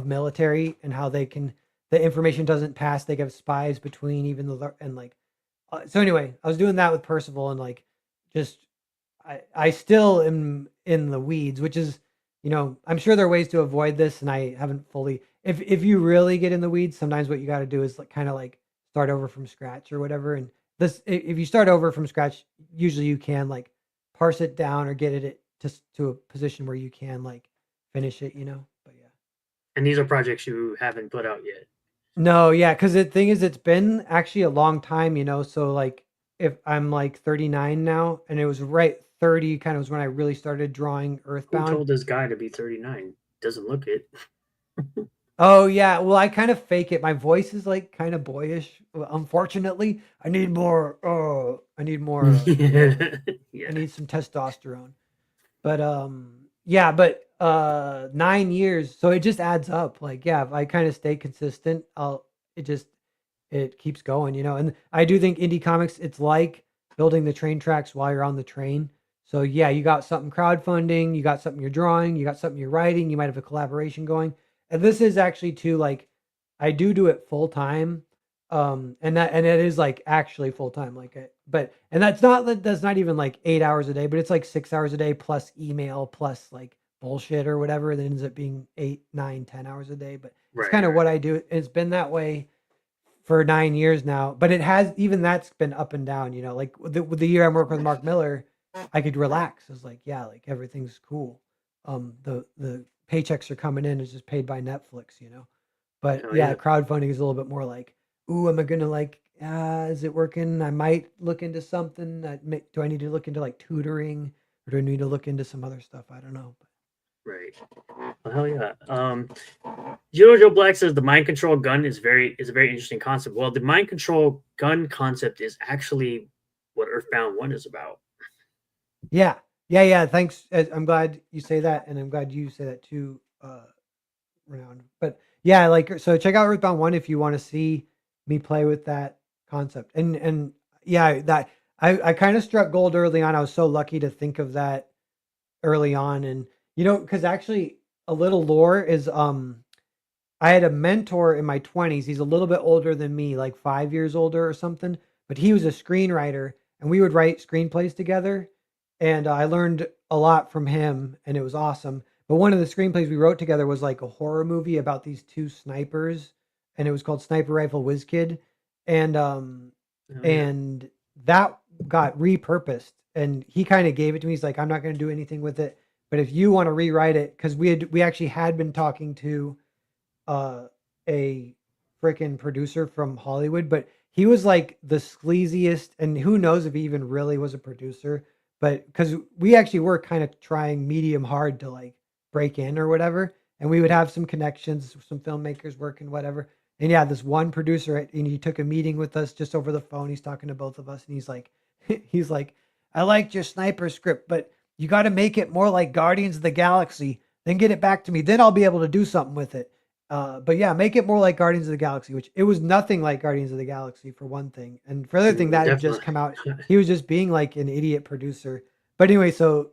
military, and how they can, the information doesn't pass. They have spies between even the, and like so anyway, I was doing that with Percival, and like just I still am in the weeds, which is, I'm sure there are ways to avoid this, and I haven't fully. If you really get in the weeds, sometimes what you got to do is like kind of like start over from scratch or whatever. And this, if you start over from scratch, usually you can like parse it down or get it to a position where you can like finish it, But yeah. And these are projects you haven't put out yet. No, yeah, because the thing is, it's been actually a long time, So like, if I'm like 39 now, and it was right 30, kind of was when I really started drawing Who Earthbound. told this guy to be 39? Doesn't look it. Oh yeah, well I kind of fake it. My voice is like kind of boyish. Unfortunately, I need more. I need more. Yeah. I Yeah. need some testosterone. But yeah, but 9 years, so it just adds up. Like, yeah, if I kind of stay consistent, it just, it keeps going, And I do think indie comics, it's like building the train tracks while you're on the train. So yeah, you got something crowdfunding, you got something you're drawing, you got something you're writing, you might have a collaboration going. And this is actually too, like, I do it full time. And it is like actually full time, like but and that's not even like 8 hours a day, but it's like 6 hours a day plus email plus like bullshit or whatever that ends up being 8, 9, 10 hours a day. But it's Right. kind of Right. what I do. It's been that way for 9 years now, but it has, even that's been up and down, like with the year I'm working with Mark Miller, I could relax. I was like, yeah, like everything's cool. The paychecks are coming in, it's just paid by Netflix, But Hell yeah, yeah. crowdfunding is a little bit more like, ooh, am I gonna like, is it working? I might look into something. Do I need to look into like tutoring, or do I need to look into some other stuff? I don't know. Right. Well, hell yeah. Joe Black says the mind control gun is a very interesting concept. Well, the mind control gun concept is actually what Earthbound One is about. Yeah, yeah, yeah. Thanks. I'm glad you say that, and I'm glad you say that too, Renown. But yeah, like, so check out Earthbound One if you want to see me play with that concept. And yeah, that I kind of struck gold early on. I was so lucky to think of that early on, and because actually a little lore is I had a mentor in my 20s. He's a little bit older than me, like 5 years older or something, but he was a screenwriter, and we would write screenplays together. And I learned a lot from him, and it was awesome. But one of the screenplays we wrote together was like a horror movie about these two snipers, and it was called Sniper Rifle Whiz Kid. And Oh yeah. and that got repurposed, and he kind of gave it to me. He's like, I'm not going to do anything with it, but if you want to rewrite it, because we actually had been talking to uh, a freaking producer from Hollywood, but he was like the sleaziest, and who knows if he even really was a producer. But because we actually were kind of trying medium hard to like break in or whatever, and we would have some connections, some filmmakers working, whatever. And yeah, this one producer, and he took a meeting with us just over the phone. He's talking to both of us, and he's like, he's like, I liked your sniper script, but you got to make it more like Guardians of the Galaxy. Then get it back to me. Then I'll be able to do something with it. But yeah, make it more like Guardians of the Galaxy, which it was nothing like Guardians of the Galaxy for one thing, and for other thing that had just Definitely. come out. He was just being like an idiot producer. But anyway, so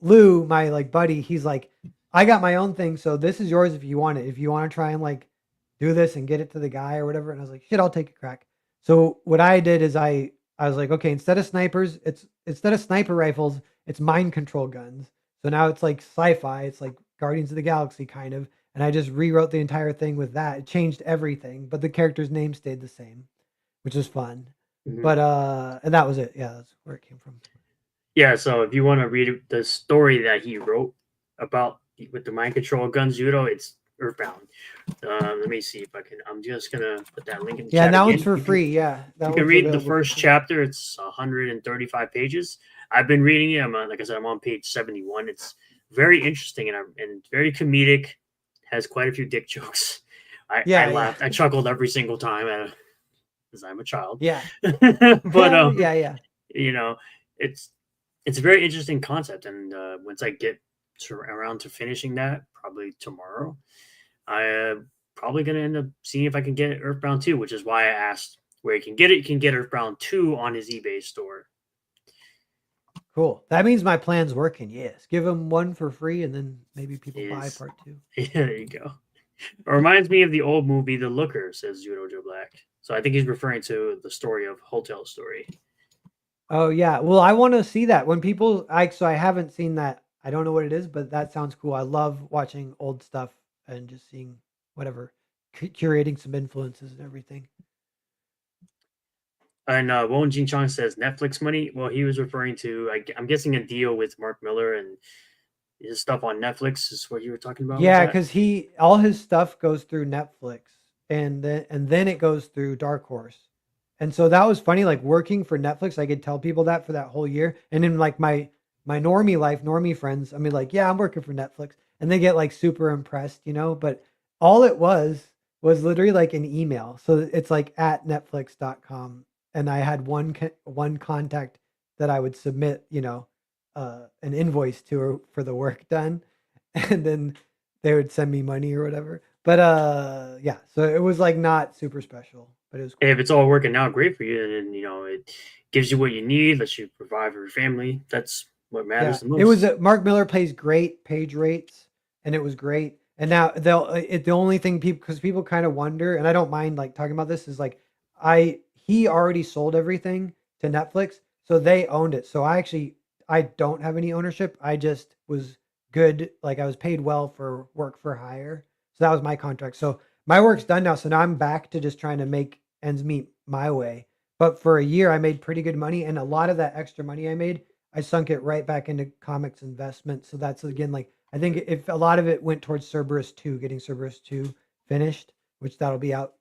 Lou, my like buddy, he's like, I got my own thing, so this is yours if you want it. If you want to try and like do this and get it to the guy or whatever. And I was like, shit, I'll take a crack. So what I did is I was like, okay, instead of sniper rifles, it's mind control guns. So now it's like sci-fi. It's like Guardians of the Galaxy kind of, and I just rewrote the entire thing with that. It changed everything, but the character's name stayed the same, which is fun. Mhm. But and that was it. Yeah, that's where it came from. Yeah. So if you want to read the story that he wrote about with the mind control gun judo, it's Earthbound. Let me see if I can. I'm just gonna put that link in the Yeah, and chat that one's again. for free. Yeah, You that can one's read the available for first free. chapter. It's 135 pages. I've been reading it. Like I said, I'm on page 71. It's very interesting and very comedic. Has quite a few dick jokes. I Yeah, yeah, laughed. I chuckled every single time because I'm a child. yeah, But yeah, yeah. you know, it's it's a very interesting concept, and once I get around to finishing that, probably tomorrow, I probably gonna end up seeing if I can get Earthbound 2, which is why I asked where you can get it. You can get Earthbound 2 on his eBay store. Cool. That means my plan's working. Yes, give them one for free, and then maybe people buy Is part two. yeah, there you go. It reminds me of the old movie The Looker, says Judo Joe Black. So I think he's referring to the story of Hotel Story. Oh yeah. Well, I want to see that when people. I haven't seen that. I don't know what it is, but that sounds cool. I love watching old stuff and just seeing whatever, curating some influences and everything. And Won Jing Chong says Netflix money. Well, he was referring to, I'm guessing, a deal with Mark Miller and his stuff on Netflix is what you were talking about. Was Yeah, that? because he all his stuff goes through Netflix, and then it goes through Dark Horse, and so that was funny. Like working for Netflix, I could tell people that for that whole year, and in like my normie life, normie friends, I mean, like, yeah, I'm working for Netflix, and they get like super impressed, you know. But all it was literally like an email, so it's like at netflix.com, and I had one contact that I would submit, an invoice to her for the work done, and then they would send me money or whatever. But yeah, so it was like not super special, but it was Hey, cool. if it's all working out great for you, and it gives you what you need, lets you provide for your family. That's what matters Yeah, the it was most. Mark Miller plays great page rates, and it was great. And now the only thing people, because people kind of wonder, and I don't mind like talking about this, is like he already sold everything to Netflix, so they owned it. So I don't have any ownership. I just was good, like I was paid well for work for hire. So that was my contract. So my work's done now. So now I'm back to just trying to make ends meet my way. But for a year, I made pretty good money, and a lot of that extra money I made, I sunk it right back into comics investment. So that's again like I think if a lot of it went towards Cerberus 2, getting Cerberus 2 finished, which that'll be out,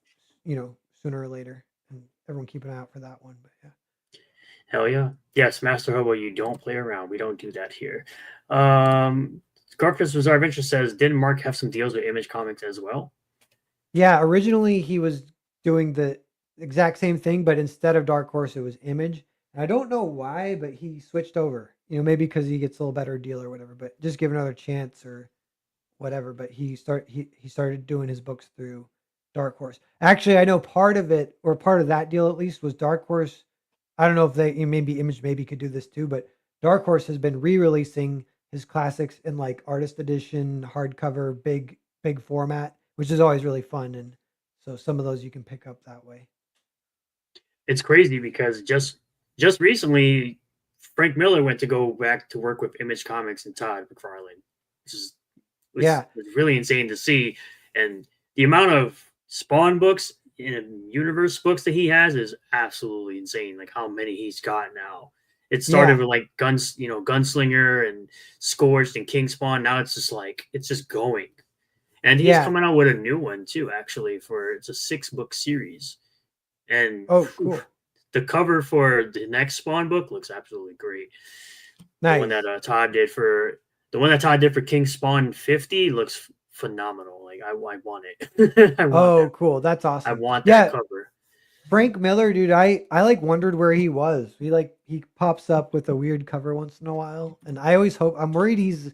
sooner or later. And everyone keep an eye out for that one. But yeah. Hell yeah. Yes, Master Hobo, you don't play around. We don't do that here. Um, Garfus Bizarre Adventure says, didn't Mark have some deals with Image Comics as well? Yeah, originally he was doing the exact same thing, but instead of Dark Horse, it was Image. And I don't know why, but he switched over. Maybe because he gets a little better deal or whatever. But just give another chance or whatever. But he started doing his books through Dark Horse. Actually, I know part of it, or part of that deal at least, was Dark Horse. I don't know if maybe Image maybe could do this too, but Dark Horse has been re-releasing his classics in like artist edition, hardcover, big format, which is always really fun. And so some of those you can pick up that way. It's crazy because just recently, Frank Miller went to go back to work with Image Comics and Todd McFarlane, which is Yeah, was really insane to see. And the amount of Spawn books and Universe books that he has is absolutely insane. Like how many he's got now. It started yeah, with like Gunslinger and Scorched and King Spawn. Now it's just going. And he's yeah. coming out with a new one too, actually, for it's a 6-book series. And Oh, whew, cool, the cover for the next Spawn book looks absolutely great. The one that nice. Todd did for King Spawn 50 looks phenomenal. Like I want it. I want that. Oh, cool. That's I awesome. want that Yeah, cover. Frank Miller, dude, I like wondered where he was. He pops up with a weird cover once in a while, and I'm worried he's,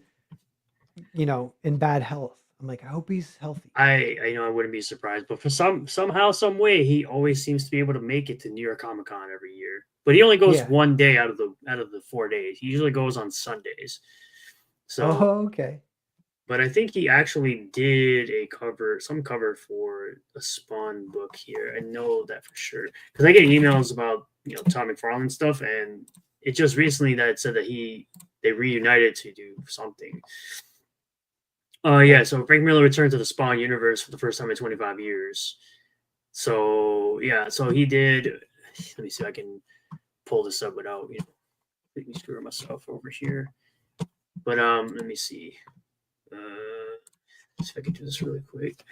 in bad health. I'm like, I hope he's healthy. I know I wouldn't be surprised, but for somehow some way he always seems to be able to make it to New York Comic Con every year. But he only goes Yeah. one day out of the 4 days. He usually goes on Sundays. So Oh, okay. but I think he actually did some cover for a Spawn book here. I know that for sure because I get emails about Tom McFarlane stuff, and it just recently that it said that they reunited to do something. Yeah. Nice. So Frank Miller returned to the Spawn universe for the first time in 25 years. So yeah, so he did. Let me see if I can pull this up without making me screw myself over here. But let me see. See if I can do this really quick.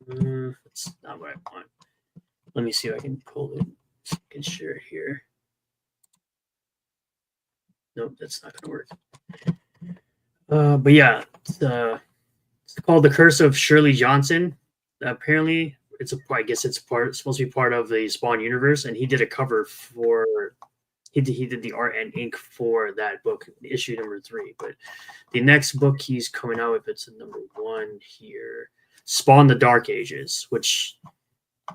That's not what I want. Let me see if I can pull it can share it here. Nope, that's not gonna work. But yeah, it's called The Curse of Shirley Johnson. Apparently, I guess it's supposed to be part of the Spawn universe, and he did a cover for. He did the art and ink for that book, issue number 3. But the next book he's coming out with, it's number 1 here, Spawn: The Dark Ages, which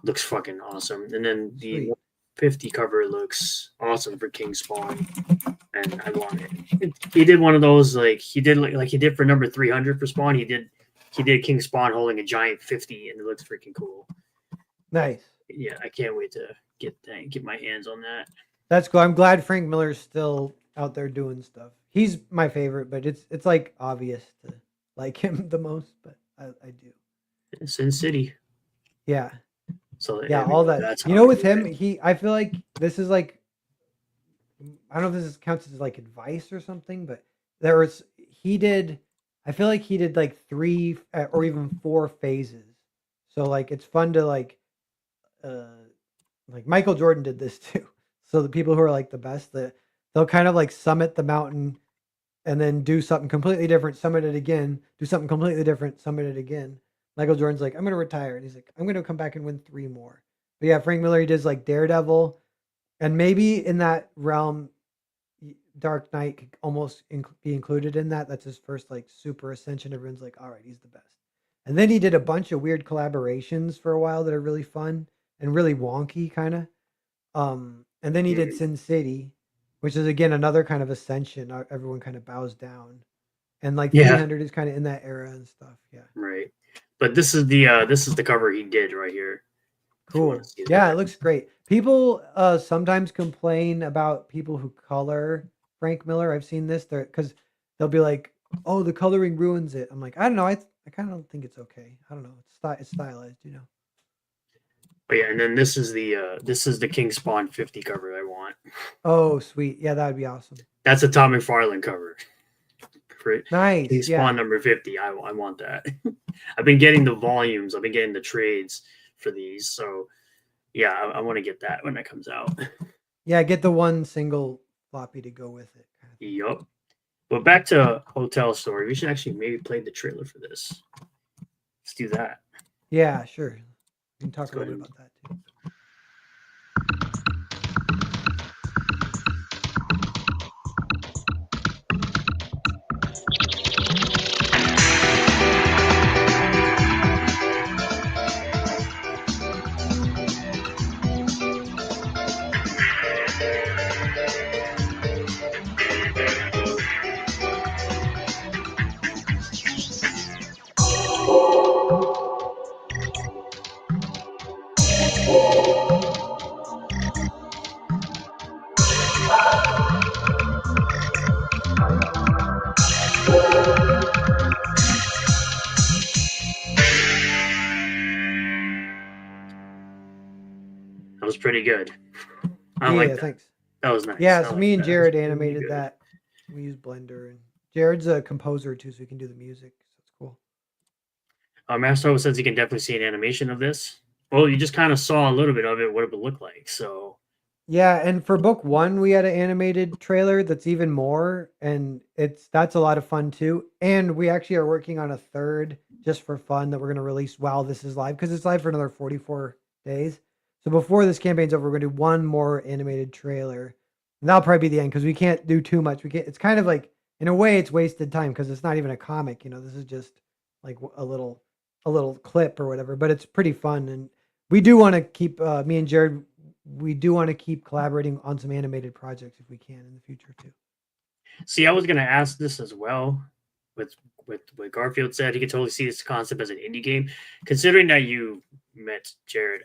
looks fucking awesome. And then the Sweet. 50 cover looks awesome for King Spawn, and I want it. He did one of those he did for number 300 for Spawn. He did King Spawn holding a giant 50, and it looks freaking cool. Nice. Yeah, I can't wait to get my hands on that. That's cool. I'm glad Frank Miller's still out there doing stuff. He's my favorite, but it's like obvious to like him the most, but I do. Sin City. Yeah. So yeah, all that. You know, with him, I feel like this is like, I don't know if this counts as like advice or something, but I feel like he did like 3 or even 4 phases. So like, it's fun to like Michael Jordan did this too. So the people who are like the best, they'll kind of like summit the mountain and then do something completely different, summit it again, do something completely different, summit it again. Michael Jordan's like, I'm going to retire. And he's like, I'm going to come back and win 3 more. But yeah, Frank Miller, he does like Daredevil. And maybe in that realm, Dark Knight could almost be included in that. That's his first like super ascension. Everyone's like, all right, he's the best. And then he did a bunch of weird collaborations for a while that are really fun and really wonky kind of. And then he did Sin City, which is again another kind of ascension. Everyone kind of bows down. And like 300 is kind of in that era and stuff. Yeah. Right. But this is the cover he did right here. Cool. Yeah, it looks great. People sometimes complain about people who color Frank Miller. I've seen this there because they'll be like, "Oh, the coloring ruins it." I'm like, I don't know. I kind of don't think it's okay. I don't know. It's stylized, you know. But yeah, and then this is the King Spawn 50 cover I want. Oh, sweet. Yeah, that would be awesome. That's a Tom McFarlane cover. Nice. King Spawn number 50. I want that. I've been getting the volumes. I've been getting the trades for these. So yeah, I want to get that when it comes out. Yeah, get the one single floppy to go with it. Yup. But back to Hotel Story. We should actually maybe play the trailer for this. Let's do that. Yeah, sure. We can talk a little bit about that too. That was pretty good. Yeah, thanks. That was nice. Yeah, so me and Jared animated that. We use Blender, and Jared's a composer too, so he can do the music. So it's cool. Master says you can definitely see an animation of this. Well, you just kind of saw a little bit of it, what it would look like. So yeah, and for book 1, we had an animated trailer that's even more, and that's a lot of fun too. And we actually are working on a 3rd just for fun that we're going to release while this is live, because it's live for another 44 days. So before this campaign's over, we're going to do one more animated trailer. And that'll probably be the end, because we can't do too much. It's kind of like, in a way, it's wasted time because it's not even a comic. You know, this is just like a little clip or whatever. But it's pretty fun, and we do want to keep me and Jared. We do want to keep collaborating on some animated projects if we can in the future too. See, I was going to ask this as well. With what Garfield said, he could totally see this concept as an indie game. Considering that you met Jared,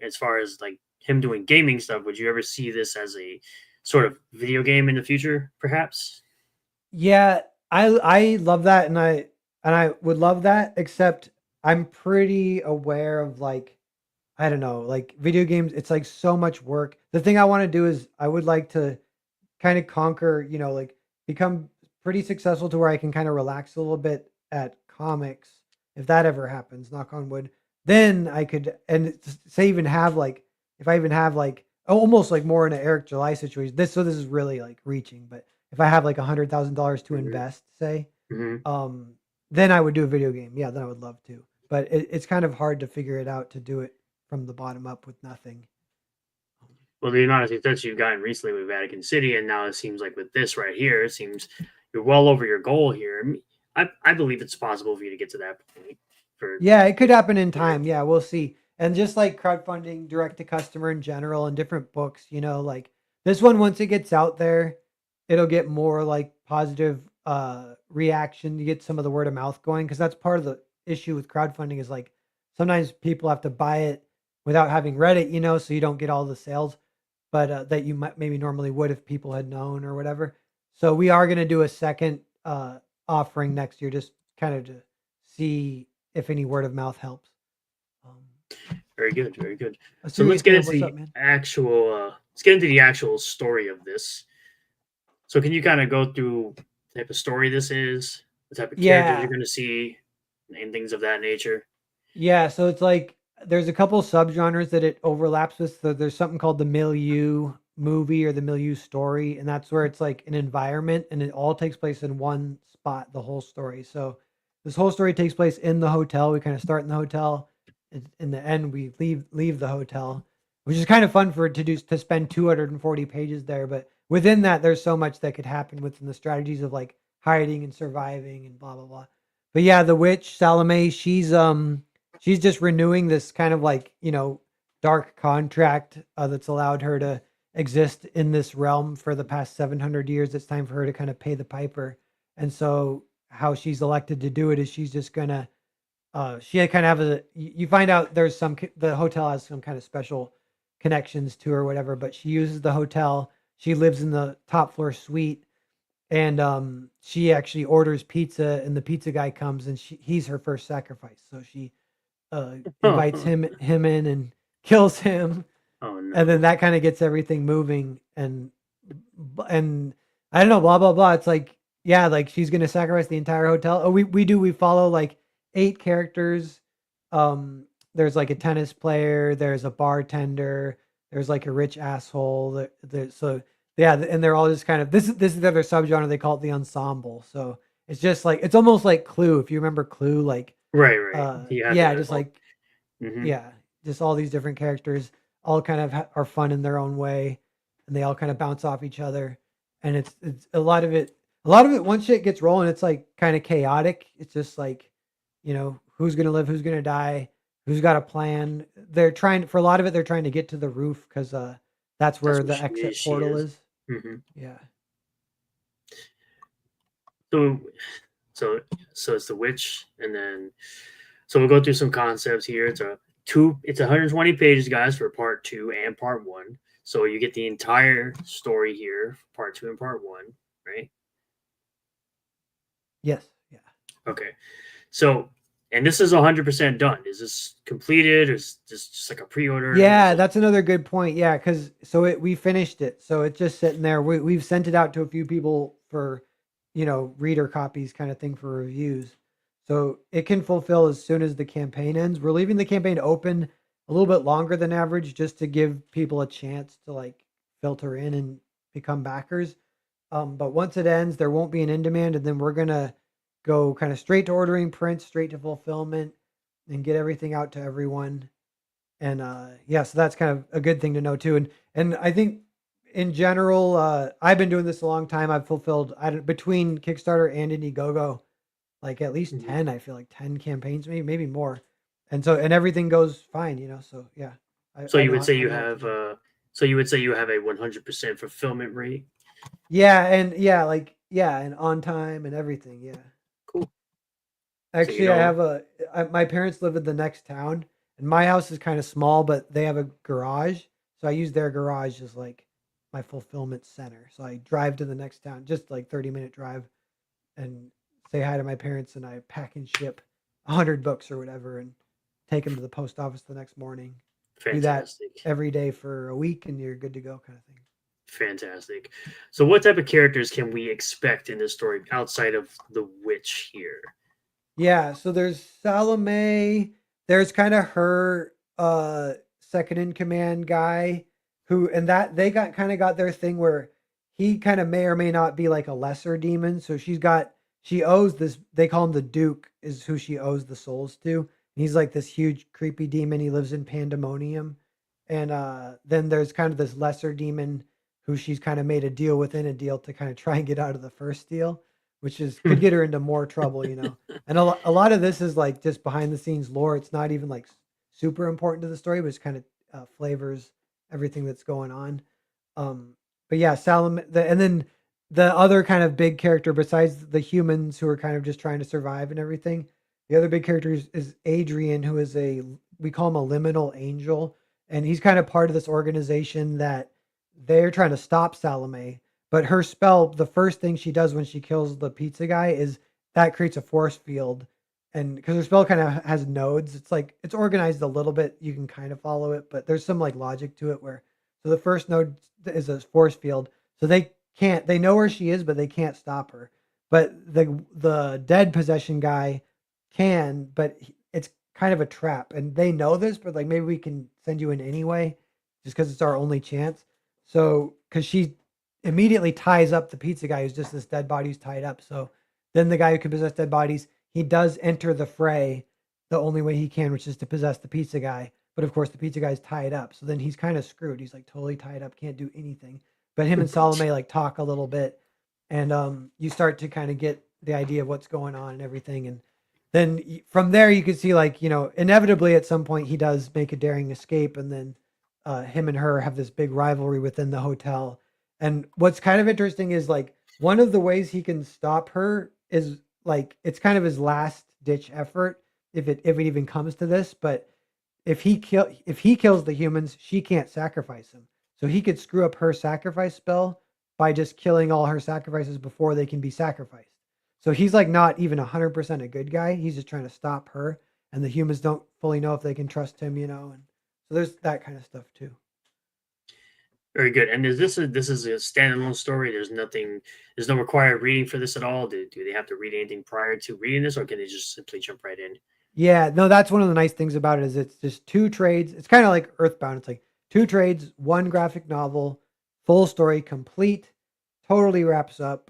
as far as like him doing gaming stuff, would you ever see this as a sort of video game in the future, perhaps? Yeah, I love that, and I would love that, except I'm pretty aware of like, I don't know, like video games, it's like so much work. The thing I want to do is I would like to kind of conquer, like become pretty successful to where I can kind of relax a little bit at comics. If that ever happens, knock on wood, then I could, and say even have like, if I even have like almost like more in an Eric July situation. This is really like reaching, but if I have like $100,000 to Hmm. invest, say, Hmm. um, then I would do a video game. Yeah, then I would love to. But it's kind of hard to figure it out to do it from the bottom up with nothing. Well, the amount of success you've gotten recently with Vatican City, and now it seems like with this right here, it seems you're well over your goal here. I believe it's possible for you to get to that point. For Yeah, it could happen in yeah. time. Yeah, we'll see. And just like crowdfunding, direct to customer in general, and different books, like this one, once it gets out there, it'll get more like positive reaction. You get some of the word of mouth going because that's part of the issue with crowdfunding is like sometimes people have to buy it without having read it, so you don't get all the sales, but that you might maybe normally would if people had known or whatever. So we are going to do a second offering next year, just kind of to see if any word of mouth helps. Um, Very good, very good. So so yeah, what's up, man? let's get into the actual story of this. So can you kind of go through the type of story this is, the type of characters you're Yeah, going to see, and things of that nature? yeah. So it's like there's a couple subgenres that it overlaps with. So there's something called the milieu movie or the milieu story, and that's where it's like an environment, and it all takes place in one spot. The whole story. So this whole story takes place in the hotel. We kind of start in the hotel. In the end, we leave the hotel, which is kind of fun for it to do to spend 240 pages there. But within that, there's so much that could happen within the strategies of like hiding and surviving and blah blah blah. But yeah, the witch Salome, she's just renewing this kind of like dark contract that's allowed her to exist in this realm for the past 700 years. It's time for her to kind of pay the piper. And so how she's elected to do it is she's just gonna she kind of have you find out there's the hotel has some kind of special connections to her or whatever, but she uses the hotel. She lives in the top floor suite, and she actually orders pizza, and the pizza guy comes, and he's her first sacrifice. So she invites Oh, him in and kills him, oh and then no. that kind of gets everything moving. And I don't know, blah blah blah. It's like, yeah, like she's gonna sacrifice the entire hotel. Oh, we follow like 8 characters. There's like a tennis player, there's a bartender, there's like a rich asshole. So yeah, and they're all just kind of this is the other subgenre. They call it the ensemble. So it's just like it's almost like Clue. If you remember Clue, like Right, right. You had yeah, the just all. like Hmm. yeah, just all these different characters all kind of are fun in their own way, and they all kind of bounce off each other. And it's a lot of it once shit gets rolling, it's like kind of chaotic. It's just like, who's gonna live, who's gonna die, who's got a plan. They're trying for a lot of it. They're trying to get to the roof because that's That's where what the exit she portal is. is. Hmm. Yeah. So so so it's the witch, and then so we'll go through some concepts here. It's 120 pages, guys, for part two and part one. So you get the entire story here, part two and part one, right? Yes. Yeah. Okay. So, and this is 100% done. Is this completed? Or is this just like a pre-order? Yeah, that's another good point. Yeah, because we finished it, so it's just sitting there. We've sent it out to a few people for, reader copies kind of thing for reviews. So it can fulfill as soon as the campaign ends. We're leaving the campaign open a little bit longer than average just to give people a chance to like filter in and become backers. But once it ends, there won't be an in demand, and then we're gonna go kind of straight to ordering prints, straight to fulfillment, and get everything out to everyone. And yeah, so that's kind of a good thing to know too. And I think in general, I've been doing this a long time. I've fulfilled between Kickstarter and Indiegogo like at least Mhm. 10. I feel like 10 campaigns, maybe more. And everything goes fine. So yeah, So I you know would say I you know what to have do. a 100% fulfillment rate. Yeah, and yeah, like yeah, and on time and everything. Yeah. Cool. So you Actually, I know, have my parents live in the next town, and my house is kind of small, but they have a garage, so I use their garage as like my fulfillment center. So I drive to the next town, just like 30-minute drive, and say hi to my parents, and I pack and ship 100 books or whatever, and take them to the post office the next morning. Do that fantastic. every day for a week, and you're good to go, kind of thing. Fantastic. So what type of characters can we expect in this story outside of the witch here? Yeah, so there's Salome. There's kind of her second in command guy. who and that they got kind of got their thing where he kind of may or may not be like a lesser demon. So she owes this. They call him the Duke, is who she owes the souls to. And he's like this huge creepy demon. He lives in Pandemonium, and then there's kind of this lesser demon who she's kind of made a deal within a deal to kind of try and get out of the first deal, which is could get her into more trouble, you know. And a lot of this is like just behind the scenes lore. It's not even like super important to the story, but it's kind of flavors everything that's going on. Um, but yeah, and then the other kind of big character besides the humans who are kind of just trying to survive and everything, the other big character is Adrian, who is we call him a liminal angel, and he's kind of part of this organization that they're trying to stop Salome. But her spell, the first thing she does when she kills the pizza guy is that creates a force field. And because her spell kind of has nodes, it's like it's organized a little bit. You can kind of follow it, but there's some like logic to it where so the first node is a force field. So they know where she is, but they can't stop her. But the dead possession guy can, but it's kind of a trap. And they know this, but like maybe we can send you in anyway, just because it's our only chance. So because she immediately ties up the pizza guy who's just this dead body who's tied up. So then the guy who can possess dead bodies, he does enter the fray the only way he can, which is to possess the pizza guy. But of course, the pizza guy's tied up. So then he's kind of screwed. He's like totally tied up, can't do anything. But him and Salome like talk a little bit. And you start to kind of get the idea of what's going on and everything. And then from there, you can see like, you know, inevitably at some point he does make a daring escape. And then him and her have this big rivalry within the hotel. And what's kind of interesting is like one of the ways he can stop her is like it's kind of his last ditch effort if it even comes to this. But if he kills the humans, she can't sacrifice him. So he could screw up her sacrifice spell by just killing all her sacrifices before they can be sacrificed. So he's like not even 100% a good guy. He's just trying to stop her, and the humans don't fully know if they can trust him, you know. And so there's that kind of stuff too. Very good. And this is a standalone story? There's no required reading for this at all. Do they have to read anything prior to reading this, or can they just simply jump right in? Yeah, no, that's one of the nice things about it is it's just two trades. It's kind of like Earthbound. It's like two trades, one graphic novel, full story, complete, totally wraps up.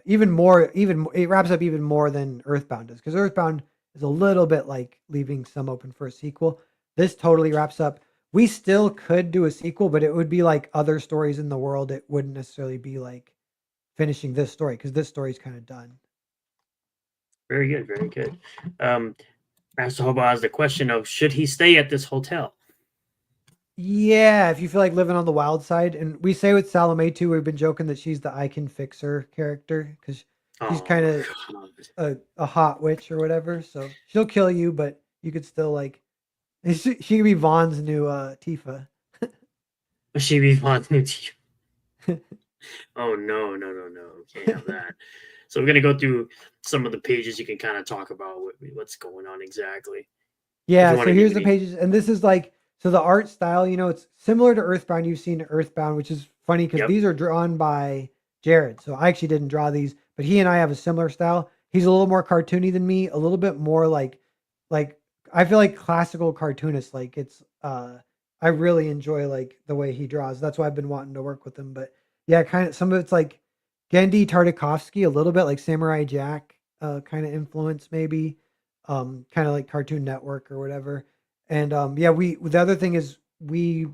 Even more, even it wraps up even more than Earthbound does because Earthbound is a little bit like leaving some open for a sequel. This totally wraps up. We still could do a sequel, but it would be like other stories in the world. It wouldn't necessarily be like finishing this story because this story's kind of done. Very good, very good. Master Hobo has the question of should he stay at this hotel? Yeah, if you feel like living on the wild side, and we say with Salome too, we've been joking that she's the I can fix her character because she's Oh kind of God. a hot witch or whatever. So she'll kill you, but you could still like she could be Vaughn's new Tifa. She be wanting to. Oh no, no, no, no. Can't have that. So we're gonna go through some of the pages you can kind of talk about what's going on exactly. If Yeah, you want so to give here's the any. pages, and this is like so the art style, you know, it's similar to Earthbound. You've seen Earthbound, which is funny because Yep. these are drawn by Jared. So I actually didn't draw these, but he and I have a similar style. He's a little more cartoony than me, a little bit more like I feel like classical cartoonist. Like it's I really enjoy like the way he draws. That's why I've been wanting to work with him. But yeah, kind of some of it's like Gendy Tartakovsky, a little bit like Samurai Jack, kind of influence maybe kind of like Cartoon Network or whatever. And yeah, we the other thing is we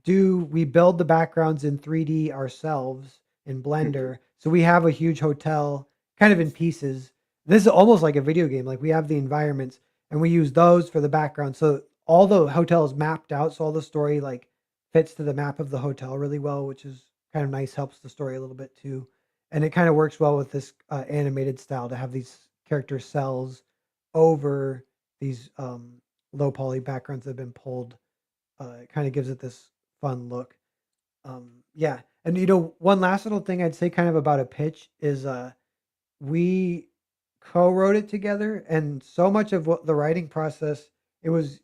build the backgrounds in 3D ourselves in Mhm. Blender. So we have a huge hotel kind of in pieces. This is almost like a video game. Like we have the environments and we use those for the background. So all the hotel is mapped out. So all the story like fits to the map of the hotel really well, which is kind of nice, helps the story a little bit too. And it kind of works well with this animated style to have these character cells over these low poly backgrounds that have been pulled. It kind of gives it this fun look. Yeah, and you know, one last little thing I'd say, kind of about a pitch, is we co-wrote it together, and so much of what the writing process it was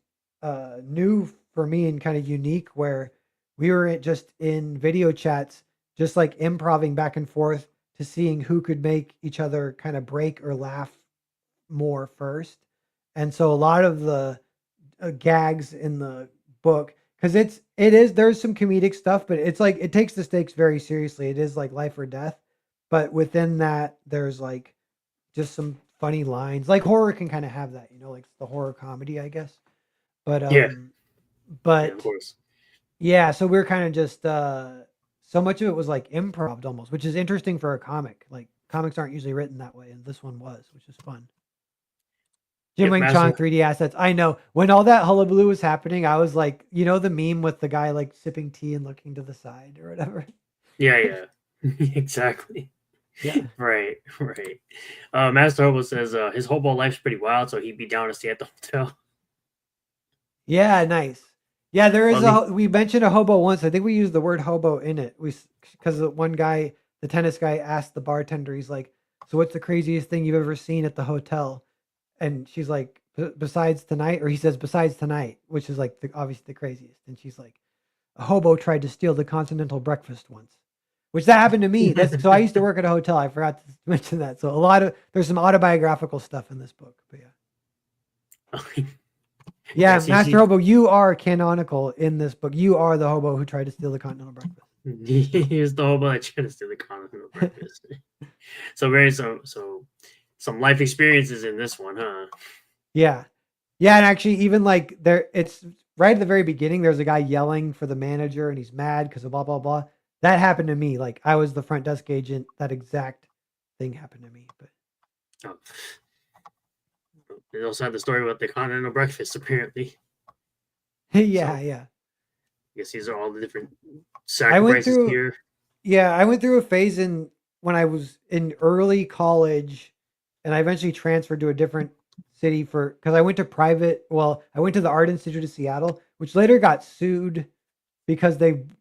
new for me and kind of unique, where we were just in video chats, just like improving back and forth to seeing who could make each other kind of break or laugh more first. And so a lot of the gags in the book, because there's some comedic stuff, but it's like it takes the stakes very seriously. It is like life or death, but within that, there's like just some funny lines. Like horror can kind of have that, like the horror comedy, I guess. But Yeah, yeah, of but course. yeah, so we're kind of just so much of it was like improv almost, which is interesting for a comic. Like comics aren't usually written that way, and this one was, which is fun. Jim Yep, Wing Master. Chong 3D assets. I know when all that hullabaloo was happening, I was like, the meme with the guy like sipping tea and looking to the side or whatever. Yeah, yeah, exactly. Yeah. Right, right. Master Hobo says his hobo life's pretty wild, so he'd be down to stay at the hotel. Yeah, nice. Yeah, there is Well, we mentioned a hobo once. I think we used the word hobo in it. Because the one guy, the tennis guy, asked the bartender, he's like, "So what's the craziest thing you've ever seen at the hotel?" And she's like, "Besides tonight," or he says, "Besides tonight," which is like obviously the craziest. And she's like, "A hobo tried to steal the continental breakfast once," which that happened to me. That's so I used to work at a hotel. I forgot to mention that. So there's some autobiographical stuff in this book, but yeah. Yeah, yes, Master Hobo, you are canonical in this book. You are the hobo who tried to steal the continental breakfast. he's the hobo that tried to steal the continental breakfast. So some life experiences in this one, huh? Yeah. Yeah, and actually even like it's right at the very beginning, there's a guy yelling for the manager and he's mad because of blah blah blah. That happened to me. Like I was the front desk agent. That exact thing happened to me. But Oh. They also had the story about the continental breakfast, apparently. yeah, So yeah. I guess these are all the different I went sacrifices through here. Yeah, I went through a phase when I was in early college, and I eventually transferred to a different city because I went to I went to the Art Institute of Seattle, which later got sued because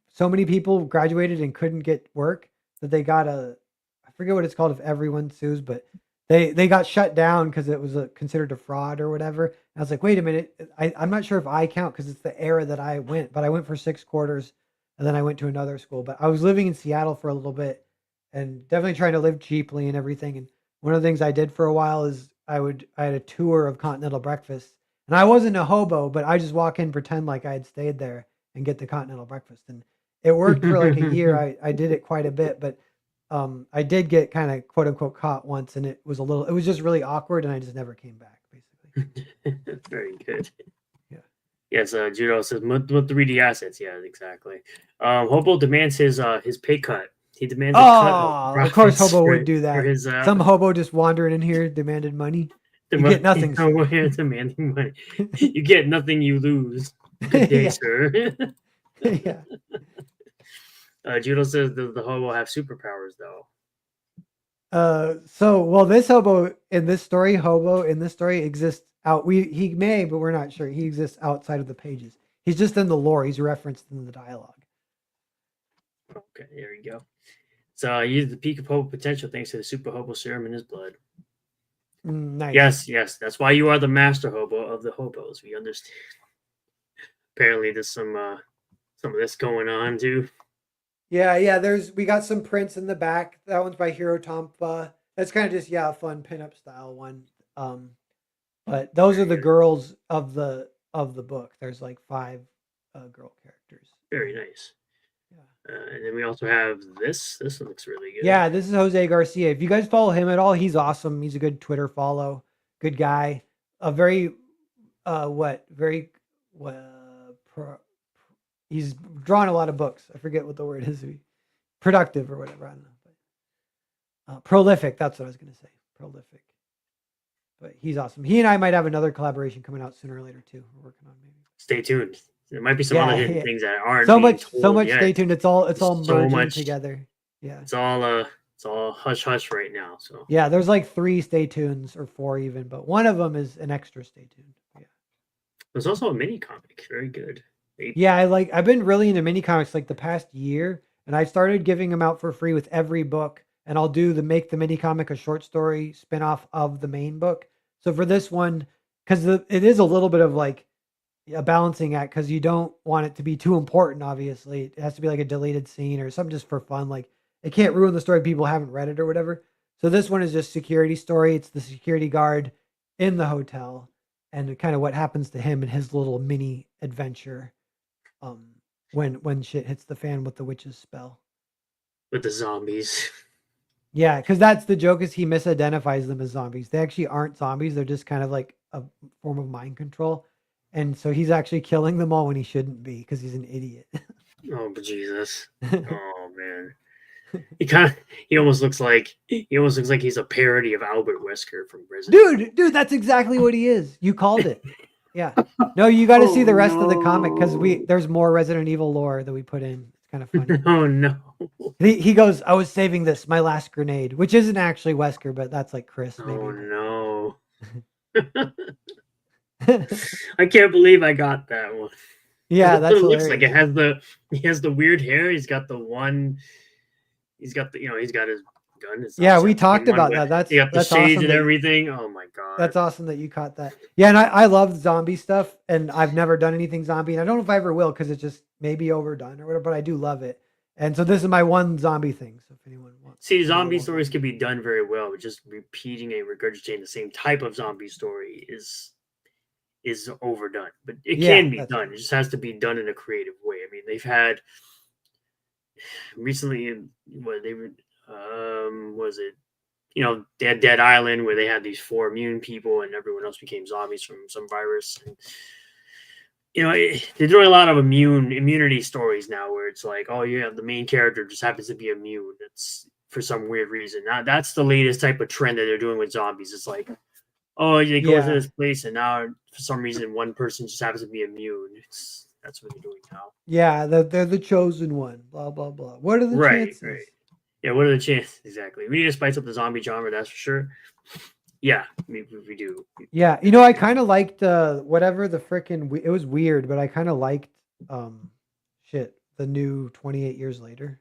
so many people graduated and couldn't get work that they got I forget what it's called if everyone sues, but they got shut down because it was considered a fraud or whatever. And I was like, wait a minute, I'm not sure if I count because it's the era that I went, but I went for 6 quarters and then I went to another school. But I was living in Seattle for a little bit and definitely trying to live cheaply and everything. And one of the things I did for a while is I had a tour of Continental Breakfast, and I wasn't a hobo, but I just walk in, pretend like I had stayed there and get the continental breakfast. And it worked for like a year. I did it quite a bit, but I did get kind of quote unquote caught once, and it was just really awkward, and I just never came back, basically. Very good. Yeah. Yes, Judo says with 3D assets. Yeah, exactly. Hobo demands his pay cut. He demands a cut Oh, of of course, profits hobo would do for that. his Some hobo just wandering in here demanded money. You get nothing, sir. demanding money. You get nothing, you lose. Good day, Yeah, sir. yeah. Judo says the hobo have superpowers though. This hobo in this story exists he may, but we're not sure. He exists outside of the pages. He's just in the lore. He's referenced in the dialogue. Okay, there we go. So he used the peak of hobo potential thanks to the super hobo serum in his blood. Nice. Yes. That's why you are the master hobo of the hobos. We understand. Apparently, there's some of this going on too. Yeah. We got some prints in the back. That one's by Hiro Tompa. That's kind of just a fun pinup style one. But those are the girls of the book. There's like 5 girl characters. Very nice. Yeah. And then we also have this. This one looks really good. Yeah, this is Jose Garcia. If you guys follow him at all, he's awesome. He's a good Twitter follow. Good guy. A very he's drawn a lot of books. I forget what the word is. Productive or whatever. I don't know. But, prolific. That's what I was going to say. Prolific. But he's awesome. He and I might have another collaboration coming out sooner or later too. We're working on maybe. Stay tuned. There might be some other hidden things that aren't so being much. Yet. Stay tuned. It's all merging together. Yeah. It's all hush hush right now. So yeah, there's like 3 stay tunes or 4 even, but one of them is an extra stay tuned. Yeah. There's also a mini comic. Very good. Yeah, I've been really into mini comics like the past year, and I started giving them out for free with every book. And I'll make the mini comic a short story spinoff of the main book. So for this one, because it is a little bit of like a balancing act, because you don't want it to be too important. Obviously, it has to be like a deleted scene or something just for fun. Like it can't ruin the story if people haven't read it or whatever. So this one is just security story. It's the security guard in the hotel and kind of what happens to him and his little mini adventure. when shit hits the fan with the witch's spell. with the zombies. Yeah, because that's the joke is he misidentifies them as zombies. They actually aren't zombies. They're just kind of like a form of mind control. And so he's actually killing them all when he shouldn't be because he's an idiot. Oh, but Jesus. Oh man. He almost looks like he's a parody of Albert Wesker from Resident Evil. Dude, that's exactly what he is. You called it. Yeah. No, you got to see Oh the rest of the comic because no. there's more Resident Evil lore that we put in. It's kind of funny. Oh no. He goes, I was saving this, my last grenade, which isn't actually Wesker, but that's like Chris, Oh maybe. no. I can't believe I got that one. Yeah, That's what that's it looks like. hilarious. He has the weird hair. He's got he's got his gun. It's Yeah, obviously we have to be talked one, about but that. he got the That's shades awesome and that everything. Oh my god. that's awesome that you caught that. Yeah, and I love zombie stuff, and I've never done anything zombie, and I don't know if I ever will because it's just maybe overdone or whatever. But I do love it, and so this is my one zombie thing. So if anyone wants, See, another zombie one stories zombie. can be done very well, but just repeating and regurgitating the same type of zombie story is overdone. But it Yeah, can be that's done. true. It just has to be done in a creative way. I mean, they've had recently what they were was it they had Dead Island where they had these four immune people and everyone else became zombies from some virus. And they're doing a lot of immunity stories now where it's like, oh yeah, the main character just happens to be immune. It's for some weird reason. Now that's the latest type of trend that they're doing with zombies. It's like, oh, they go to Yeah, this place and now for some reason one person just happens to be immune. That's what they're doing now. yeah, they're the chosen one. Blah blah blah. What are the Right, right. chances? Yeah, what are the chances? Exactly. We need to spice up the zombie genre, that's for sure. Yeah, we do. Yeah, you know, I kind of liked whatever the freaking it was weird, but I kind of liked um shit the new 28 years later.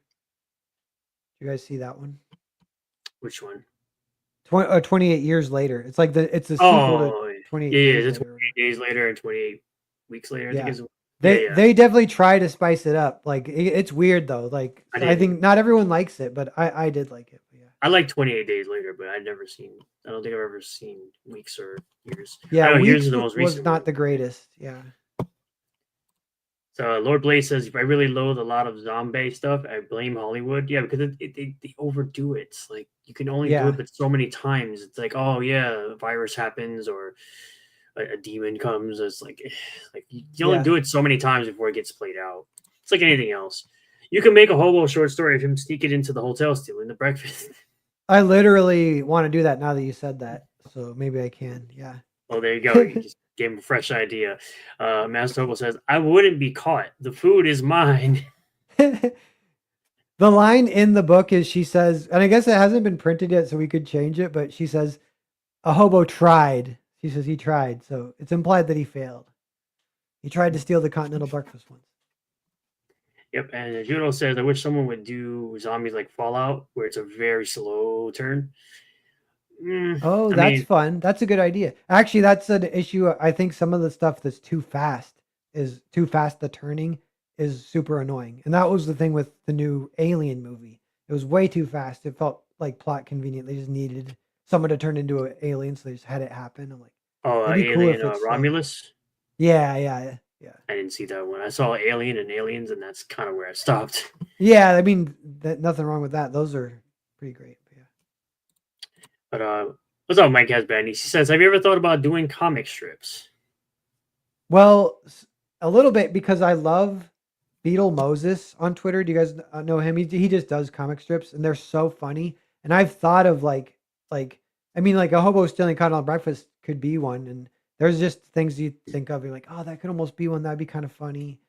You guys see that one? Which one? 28 years later. It's like it's a sequel to Oh, 28 yeah, yeah. days It's later. Or whatever. 28 days later and 28 weeks later, I think Yeah. is. Yeah, They yeah. they definitely try to spice it up. Like it's weird though. Like I I didn't. think not everyone likes it, but I did like it. But yeah. I like 28 days later, but I'd never seen. I don't think I've ever seen weeks or years. I Yeah, know years Weeks is the most was recent one. not the greatest. Yeah. So Lord Blaze says, if I really loathe a lot of zombie stuff, I blame Hollywood. Yeah, because they overdo it. It's like you can only do it Yeah. but so many times. It's like, oh yeah, a virus happens or a demon comes. It's like you only Yeah. do it so many times before it gets played out. It's like anything else. You can make a hobo short story of him sneaking into the hotel stealing the breakfast. I literally want to do that now that you said that. So maybe I can. Yeah. Oh, there you go. You just gave him a fresh idea. Master Noble says, I wouldn't be caught. The food is mine. The line in the book is she says, and I guess it hasn't been printed yet, so we could change it, but she says, a hobo tried. She says he tried. So it's implied that he failed. He tried to steal the continental breakfast once. Yep, and Judo says, I wish someone would do zombies like Fallout, where it's a very slow turn. Oh, I that's mean, fun. That's a good idea. Actually, that's an issue. I think some of the stuff that's too fast is too fast. The turning is super annoying. And that was the thing with the new Alien movie. It was way too fast. It felt like plot convenient. They just needed someone to turn into an alien, so they just had it happen. I'm like, it'd be cool Alien if it's slow. Romulus. Yeah, yeah, yeah. I didn't see that one. I saw Alien and Aliens, and that's kind of where I stopped. Yeah, I mean, nothing wrong with that. Those are pretty great. But yeah. But what's up, Mike Hasbany? He says, have you ever thought about doing comic strips? Well, a little bit because I love Beetle Moses on Twitter. Do you guys know him? He just does comic strips and they're so funny. And I've thought of like I mean like a hobo stealing continental breakfast could be one. And there's just things you think of. You're like, oh, that could almost be one. That'd be kind of funny.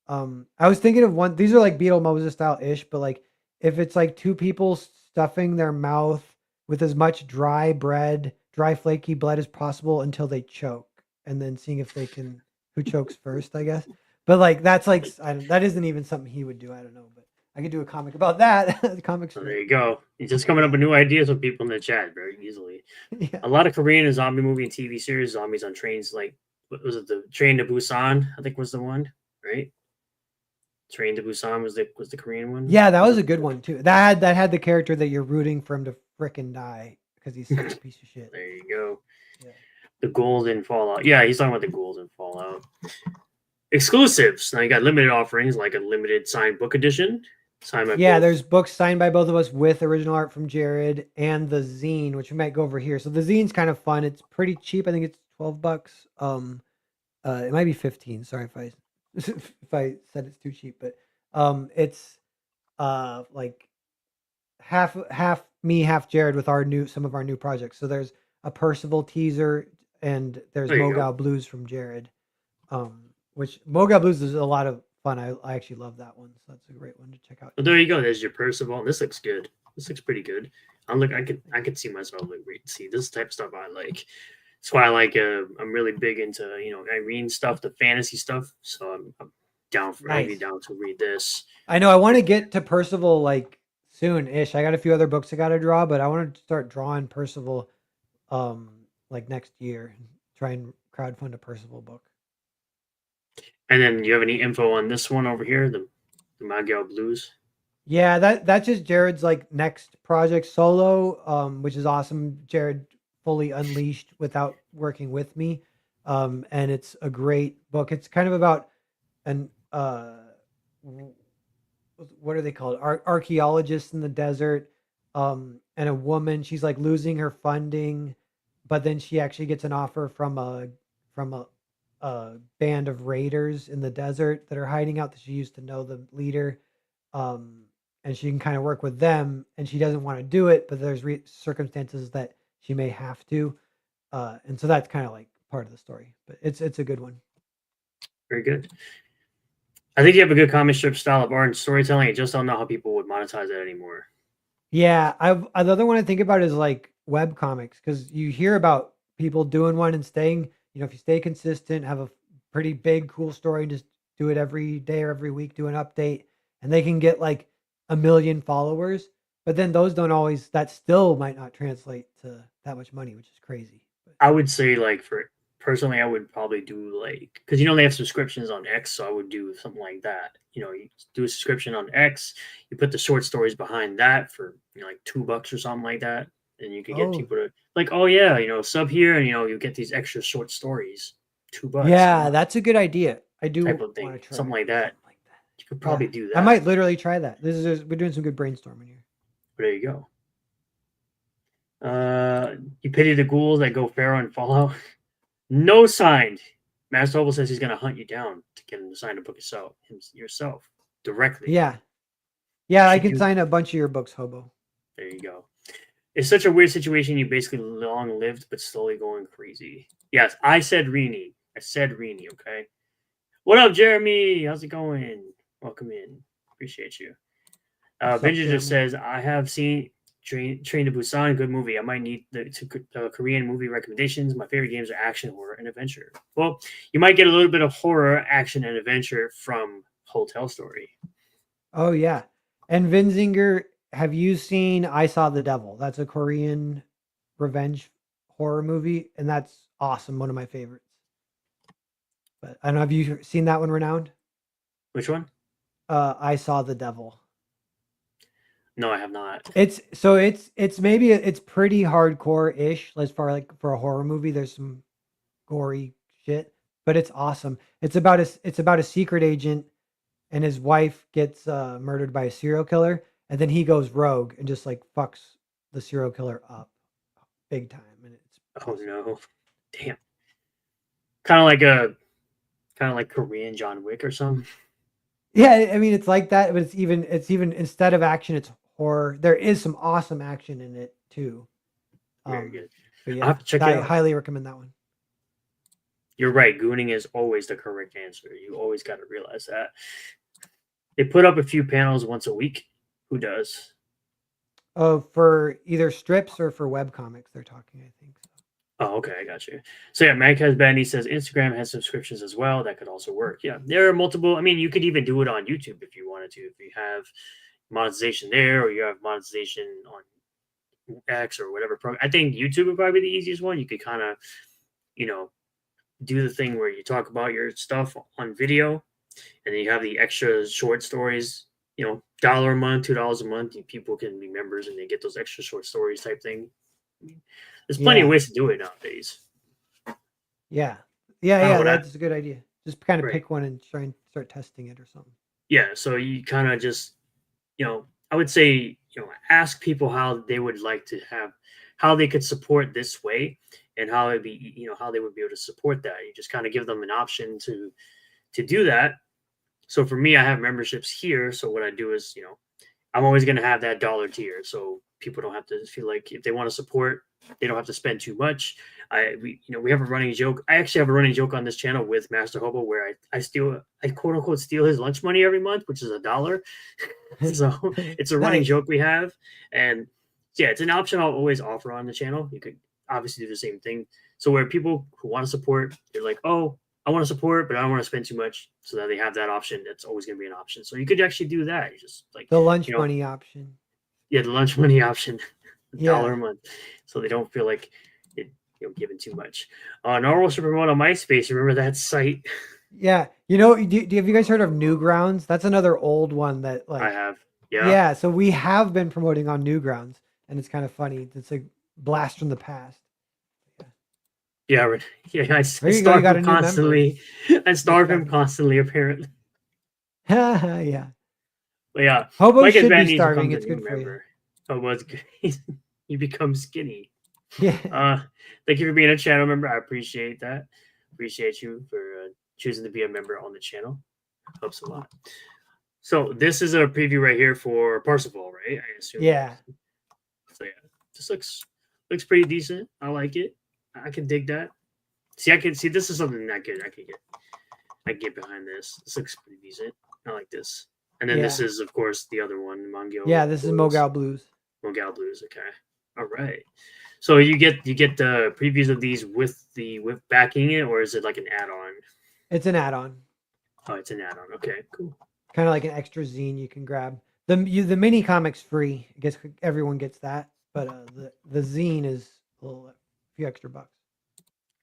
I was thinking of one. These are like Beetle Moses style ish, but like if it's like two people stuffing their mouth with as much dry bread, dry flaky bread as possible until they choke, and then seeing if they can who chokes first, I guess. But like that's like that isn't even something he would do. I don't know, but I could do a comic about that. The comic So strip. there you go. You're just coming up with new ideas with people in the chat very easily. Yeah. A lot of Korean and zombie movie and TV series, zombies on trains. Like, what was it? The Train to Busan, I think was the one, right? Train to Busan was the Korean one. Yeah, that was a good one too. That had the character that you're rooting for him to fricking die because he's such a piece of shit. There you go. Yeah. The ghouls in Fallout. Yeah, he's talking about the ghouls in Fallout. Exclusives. Now you got limited offerings like a limited signed book edition, signed by Yeah, both. there's books signed by both of us with original art from Jared and the zine, which we might go over here. So the zine's kind of fun. It's pretty cheap. I think it's $12. It might be 15. Sorry if I if I said it's too cheap, but it's like half me, half Jared with some of our new projects. So there's a Percival teaser and there's There you go. Mogal Blues from Jared. Which Mogal Blues is a lot of fun. I actually love that one, so that's a great one to check out. Well, there you go. There's your Percival. This looks good. This looks pretty good. I could see myself like see this type of stuff I like. That's why I like. I'm really big into Irene stuff, the fantasy stuff. So I'm down for. I'd be Nice. down to read this. I know I want to get to Percival like soon-ish. I got a few other books I got to draw, but I want to start drawing Percival like next year and try and crowdfund a Percival book. And then, you have any info on this one over here, the Magyar Blues? Yeah, that's just Jared's like next project solo, which is awesome. Jared fully unleashed without working with me. And it's a great book. It's kind of about an what are they called? Archaeologists in the desert. And a woman, she's like losing her funding, but then she actually gets an offer from a band of raiders in the desert that are hiding out that she used to know the leader. Um, and she can kind of work with them, and she doesn't want to do it, but there's circumstances that she may have to. And so that's kind of like part of the story, but it's a good one. Very good. I think you have a good comic strip style of art and storytelling. I just don't know how people would monetize it anymore. Yeah, the other one I think about is like web comics because you hear about people doing one and staying. If you stay consistent, have a pretty big cool story, and just do it every day or every week, do an update, and they can get like 1 million followers. But then those don't always. That still might not translate to that much money, which is crazy. But I would say, like, for personally, I would probably do like, because they have subscriptions on X, so I would do something like that. You do a subscription on X, you put the short stories behind that for like $2 or something like that, and you could get oh people to like, oh yeah, sub here, and you get these extra short stories, $2 a yeah, month, that's a good idea. I type do of want thing, to try something like something that. like that. You could Yeah, probably do I that. might literally try that. We're doing some good brainstorming here. But there you go. You pity the ghouls that go feral and follow. No signed. Master Opal says he's going to hunt you down to get him to sign a book yourself directly. Yeah, You yeah, I should can do. sign a bunch of your books, Hobo. There you go. It's such a weird situation. You basically long lived, but slowly going crazy. Yes, I said Reenie. I said Reenie. Okay. What up, Jeremy? How's it going? Welcome in. Appreciate you. What's up, Benja just Jeremy? says, I have seen Train to Busan, good movie. I might need the Korean movie recommendations. My favorite games are action, horror, and adventure. Well, you might get a little bit of horror, action, and adventure from Hotel Story. Oh yeah, and Vinzinger, have you seen I Saw the Devil? That's a Korean revenge horror movie, and that's awesome. One of my favorites. But I don't know. Have you seen that one, Renowned? Which one? I Saw the Devil. No, I have not. It's maybe it's pretty hardcore ish as far like for a horror movie. There's some gory shit, but it's awesome. It's about a secret agent and his wife gets murdered by a serial killer, and then he goes rogue and just like fucks the serial killer up big time, and it's Oh awesome. no, damn. Kind of like Korean John Wick or something. Yeah, I mean it's like that, but it's even instead of action, it's horror. There is some awesome action in it too. Very Um, good. but I'll yeah, have to check it I out. highly recommend that one. You're right. Gooning is always the correct answer. You always got to realize that. They put up a few panels once a week. Who does? Oh, for either strips or for web comics, they're talking. I think so. Oh, okay, I got you. So yeah, Mike has Benny says Instagram has subscriptions as well. That could also work. Yeah, there are multiple. I mean, you could even do it on YouTube if you wanted to. If you have monetization there, or you have monetization on X or whatever program. I think YouTube would probably be the easiest one. You could kind of, you know, do the thing where you talk about your stuff on video, and then you have the extra short stories. $1 a month, $2 a month. People can be members and they get those extra short stories type thing. There's plenty of Yeah, ways to do it nowadays. yeah, yeah, I don't know yeah. what I That's a good idea. Just kind of Right. pick one and try and start testing it or something. Yeah. So you kind of just, I would say, ask people how they would like to have, how they could support this way, and how it'd be, how they would be able to support that. You just kind of give them an option to do that. So for me, I have memberships here. So what I do is, I'm always going to have that dollar tier, so people don't have to feel like if they want to support, they don't have to spend too much. We have a running joke. I actually have a running joke on this channel with Master Hobo where I quote unquote steal his lunch money every month, which is $1. So it's a running Nice. joke we have, and yeah, it's an option I'll always offer on the channel. You could obviously do the same thing. So where people who want to support, they're like, oh, I want to support, but I don't want to spend too much, so that they have that option. That's always going to be an option. So you could actually do that. You just like, The lunch you know, money option. yeah, the lunch money option, $1 Yeah. a month, so they don't feel like it, giving too much. Narwhal should promote on MySpace. Remember that site? Yeah. Have you guys heard of Newgrounds? That's another old one that I like, have. Yeah. yeah. So we have been promoting on Newgrounds, and it's kind of funny. It's a blast from the past. Yeah. Yeah. I There you go. You starve got him a new member. constantly. I starve him Subscribe. constantly, apparently. Yeah. But yeah, Hobos Mike should be Advan needs to starving. become the It's new good for you. member. Oh, was he becomes skinny. Yeah. Thank you for being a channel member. I appreciate that. Appreciate you for choosing to be a member on the channel. Helps a lot. So this is a preview right here for Parsifal, right? I assume. Yeah. So yeah, this looks pretty decent. I like it. I can dig that. See, I can see this is something that I can get behind this. This looks pretty decent. I like this. And then this Yeah. is, of course, the other one, Mongol. Yeah. This is Blues. Mogal Blues. Mogal Blues. Okay. All right. So you get the previews of these with backing it, or is it like an add-on? It's an add-on. Oh, it's an add-on. Okay, cool. Kind of like an extra zine you can grab. The mini comic's free. I guess everyone gets that, but the zine is a few extra bucks.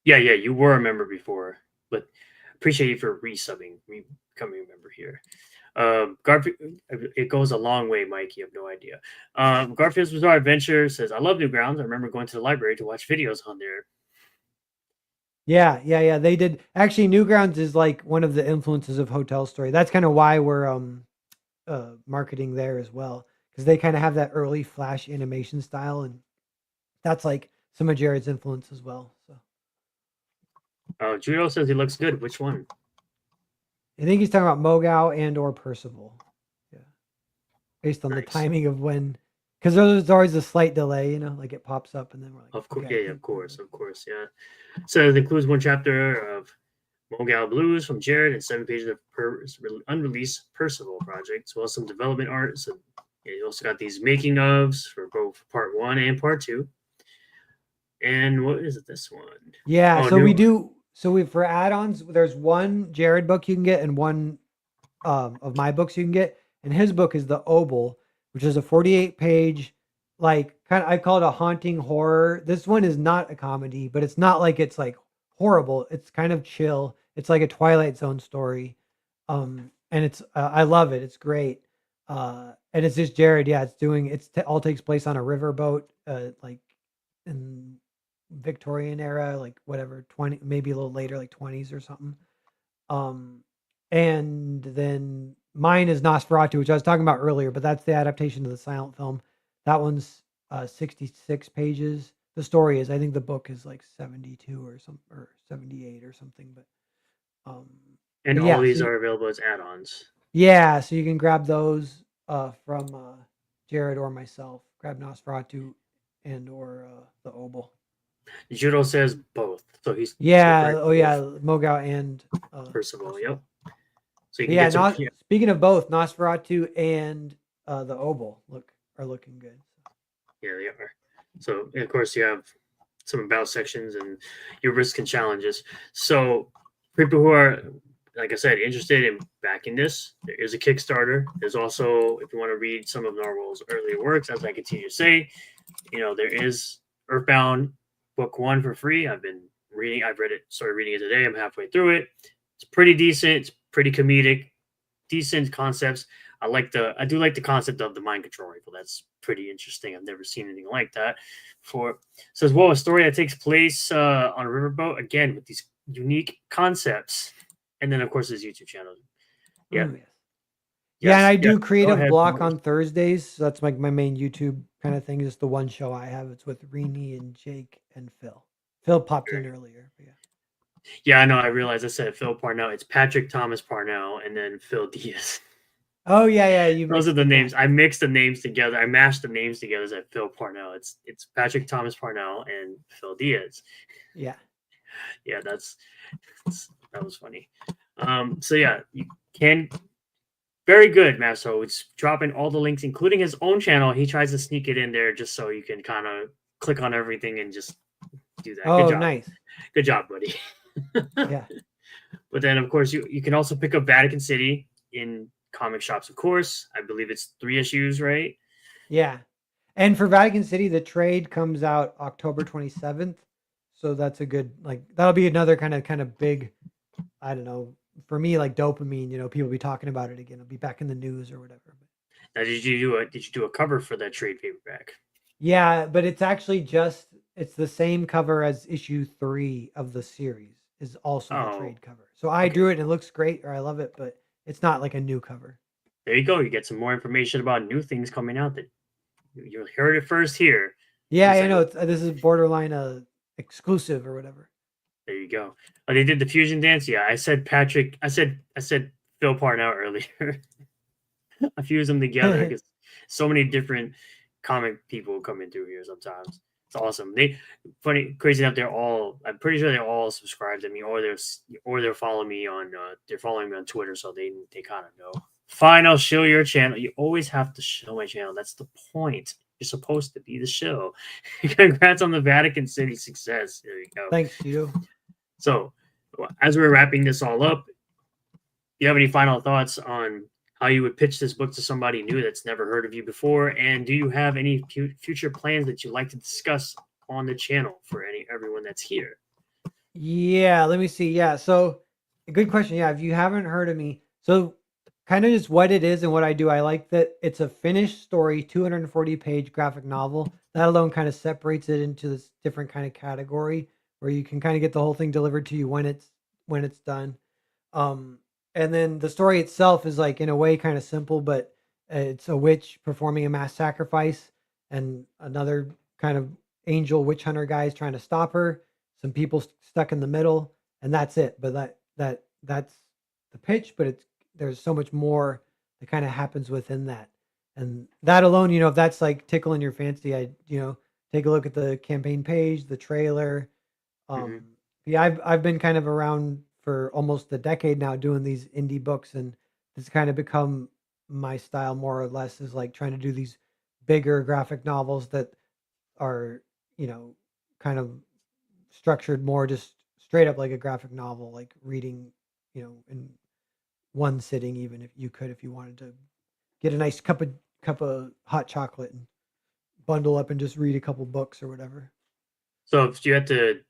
Yeah, you were a member before, but appreciate you for becoming a member here. Garfield, it goes a long way, Mike. You have no idea. Garfield's Bizarre Adventure says, "I love Newgrounds. I remember going to the library to watch videos on there." Yeah. They did actually. Newgrounds is like one of the influences of Hotel Story. That's kind of why we're marketing there as well, because they kind of have that early Flash animation style, and that's like some of Jared's influence as well. So Judo says he looks good. Which one? I think he's talking about Mogao and or Percival. Yeah, based on Nice. the timing of when, because there's always a slight delay, like it pops up and then we're like, Of course, okay, yeah, of course, yeah. So it includes one chapter of Mogal Blues from Jared and 7 pages of unreleased Percival project, as well as some development art. So you also got these making ofs for both part 1 and part 2. And what is it? This one? Yeah, so we do. So we for add-ons, there's one Jared book you can get and one of my books you can get. And his book is The Obel, which is a 48-page, like I call it a haunting horror. This one is not a comedy, but it's not like it's like horrible. It's kind of chill. It's like a Twilight Zone story. And it's I love it. It's great. And it's just Jared. Yeah, all takes place on a riverboat, like in Victorian era, like whatever, 20, maybe a little later, like 20s or something. And then mine is Nosferatu, which I was talking about earlier, but that's the adaptation of the silent film. That one's 66 pages. The story is, I think the book is like 72 or 78 or something. And but all yeah, these are available as add-ons. Yeah, so you can grab those from Jared or myself. Grab Nosferatu and or the Obel. Judo says both, so he's Mogao and Percival. Yep. So you can get some. Speaking of both, Nosferatu and the Obel are looking good. Yeah, they are. So of course you have some about sections and your risks and challenges. So people who are, like I said, interested in backing this, there is a Kickstarter. There's also, if you want to read some of Narwhal's earlier works, as I continue to say, there is Earthbound book 1 for free. I've been reading. Started reading it today. I'm halfway through it. It's pretty decent. It's pretty comedic, decent concepts. I do like the concept of the mind control rifle. That's pretty interesting. I've never seen anything like that before. Says, well, a story that takes place on a riverboat, again, with these unique concepts and then of course his YouTube channel. Yeah. Oh, yes. Yeah, and Yes. I Yes. do Go Creative ahead. Block on Thursdays. So that's like my main YouTube kind of thing. Just the one show I have. It's with Rini and Jake and Phil. Phil popped in earlier. But yeah. Yeah, I know. I realized I said Phil Parnell. It's Patrick Thomas Parnell and then Phil Diaz. Oh yeah, yeah. You Those are mixed the it names. back. I mixed the names together. I mashed the names together as Phil Parnell. It's Patrick Thomas Parnell and Phil Diaz. Yeah. Yeah, that was funny. So yeah, you can very good, Masso. It's dropping all the links, including his own channel. He tries to sneak it in there just so you can kind of click on everything and just do that. Oh, nice. Good job, buddy. Yeah. But then, of course, you can also pick up Vatican City in comic shops. Of course, I believe it's 3 issues, right? Yeah. And for Vatican City, the trade comes out October 27th. So that's a good like that'll be another kind of big, I don't know, for me like dopamine, people be talking about it again. It'll be back in the news or whatever. Now, did you do a cover for that trade paperback? Yeah, but it's actually it's the same cover as issue 3 of the series is also the Oh, trade cover. So I okay. drew it and it looks great or I love it, but it's not like a new cover. There you go. You get some more information about new things coming out that you heard it first here. Yeah, It's I like, know this is borderline exclusive or whatever. there you go. Oh, they did the fusion dance. Yeah, I said Patrick. I said Phil Parnell earlier. I fuse them together because so many different comic people coming through here sometimes. It's awesome. They funny crazy enough. They're all. I'm pretty sure they're all subscribed to me, or they're following me on. They're following me on Twitter, so they kind of know. Fine, I'll show your channel. You always have to show my channel. That's the point. You're supposed to be the show. Congrats on the Vatican City success. There you go. Thanks, Cheeto. So, as we're wrapping this all up, do you have any final thoughts on how you would pitch this book to somebody new that's never heard of you before? And do you have any future plans that you'd like to discuss on the channel for everyone that's here? Yeah, let me see. Yeah, so good question. Yeah, if you haven't heard of me, so kind of just what it is and what I do. I like that it's a finished story, 240-page graphic novel. That alone kind of separates it into this different kind of category where you can kind of get the whole thing delivered to you when it's done. Um, and then the story itself is like in a way kind of simple, but it's a witch performing a mass sacrifice, and another kind of angel witch hunter guy is trying to stop her. Some people stuck in the middle, and that's it. But that's the pitch. But there's so much more that kind of happens within that, and that alone, if that's like tickling your fancy, I take a look at the campaign page, the trailer. Mm-hmm. Yeah, I've been kind of around for almost a decade now doing these indie books, and it's kind of become my style more or less is like trying to do these bigger graphic novels that are, kind of structured more just straight up like a graphic novel, like reading, in one sitting, even if you wanted to get a nice cup of hot chocolate and bundle up and just read a couple books or whatever. So if you had to,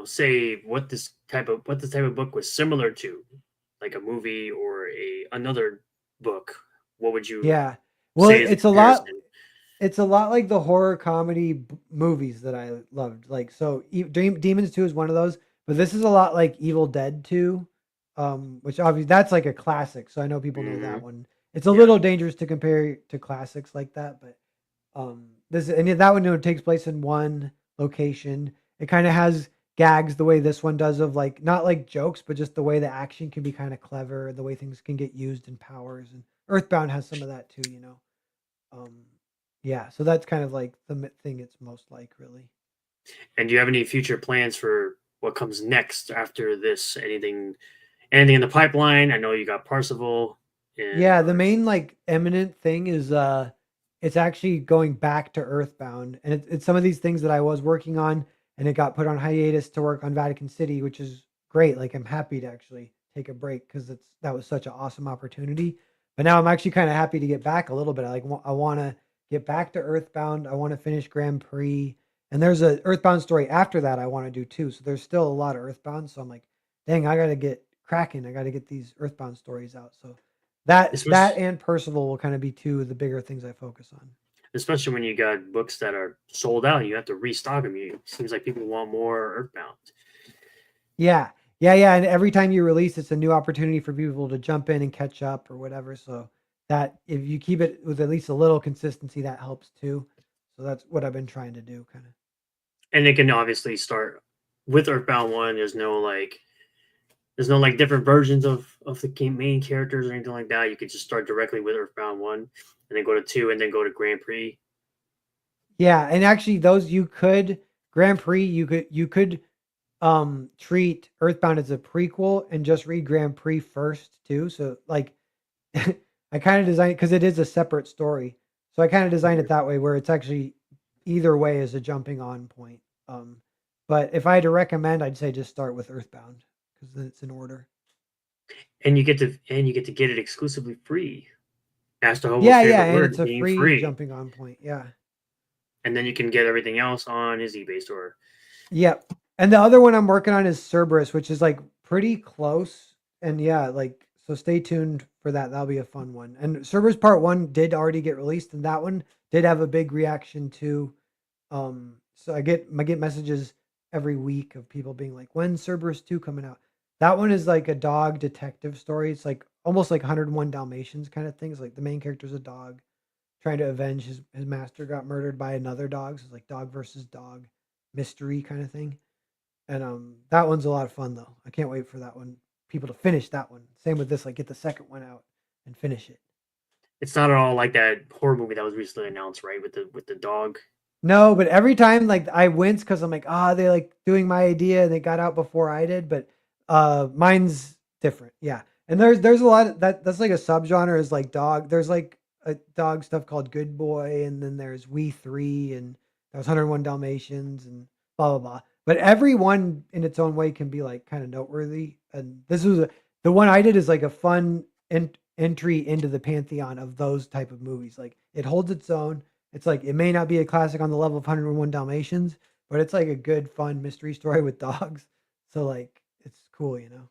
say what this type of book was similar to, like a movie or another book, what would you Yeah. Well, say is a comparison? it's a lot like the horror comedy movies that I loved. Like so, Demons 2 is one of those, but this is a lot like Evil Dead 2, which obviously that's like a classic. So I know people know Mm-hmm. that one. It's a Yeah. little dangerous to compare to classics like that, but that one takes place in one location. It kind of has gags the way this one does of like not like jokes, but just the way the action can be kind of clever, the way things can get used in powers. And Earthbound has some of that too. Um, yeah, so that's kind of like the thing it's most like, really. And do you have any future plans for what comes next after this? Anything in the pipeline? I know you got Parsifal and Yeah, the main like eminent thing is it's actually going back to Earthbound, and it's some of these things that I was working on, and it got put on hiatus to work on Vatican City, which is great. Like I'm happy to actually take a break because that was such an awesome opportunity. But now I'm actually kind of happy to get back a little bit. I want to get back to Earthbound. I want to finish Grand Prix, and there's a Earthbound story after that I want to do too. So there's still a lot of Earthbound. So I'm like, dang, I got to get cracking. I got to get these Earthbound stories out. So that especially and Percival will kind of be two of the bigger things I focus on. especially when you got books that are sold out, and you have to restock them. It seems like people want more Earthbound. Yeah. Yeah, yeah, and every time you release, it's a new opportunity for people to jump in and catch up or whatever. So that if you keep it with at least a little consistency, that helps too. So that's what I've been trying to do, kind of. And it can obviously start with Earthbound One. There's no like different versions of the main characters or anything like that. You could just start directly with Earthbound One, and then go to two, and then go to Grand Prix. Yeah, and actually, those you could Grand Prix, you could treat Earthbound as a prequel and just read Grand Prix first too. So like I kind of designed because it is a separate story. So I kind of designed it that way where it's actually either way is a jumping on point. Um, but if I had to recommend, I'd say just start with Earthbound because then it's in order. And you get to get it exclusively free. Master Hobo's Yeah, yeah, favorite and word, it's a being free free. jumping on point. Yeah. And then you can get everything else on his eBay store. Yep. And the other one I'm working on is Cerberus, which is like pretty close. And yeah, like so stay tuned for that. That'll be a fun one. And Cerberus Part 1 did already get released, and that one did have a big reaction too. So I get messages every week of people being like, "When's Cerberus 2 coming out?" That one is like a dog detective story. It's like almost like 101 Dalmatians kind of things. Like the main character's a dog trying to avenge his master got murdered by another dog. So it's like dog versus dog mystery kind of thing. And that one's a lot of fun though. I can't wait for that one. People to finish that one. Same with this, like get the second one out and finish it. It's not at all like that horror movie that was recently announced, right? With the dog. No, but every time like I wince because I'm like, they like doing my idea and they got out before I did, but mine's different. Yeah. And there's a lot of that's like a subgenre is like dog. There's like a dog stuff called Good Boy, and then there's We Three, and there's 101 Dalmatians and blah blah blah. But every one in its own way can be like kind of noteworthy. And the one I did is like a fun entry into the pantheon of those type of movies. Like it holds its own. It's like it may not be a classic on the level of 101 Dalmatians, but it's like a good, fun mystery story with dogs. So like it's cool, you know.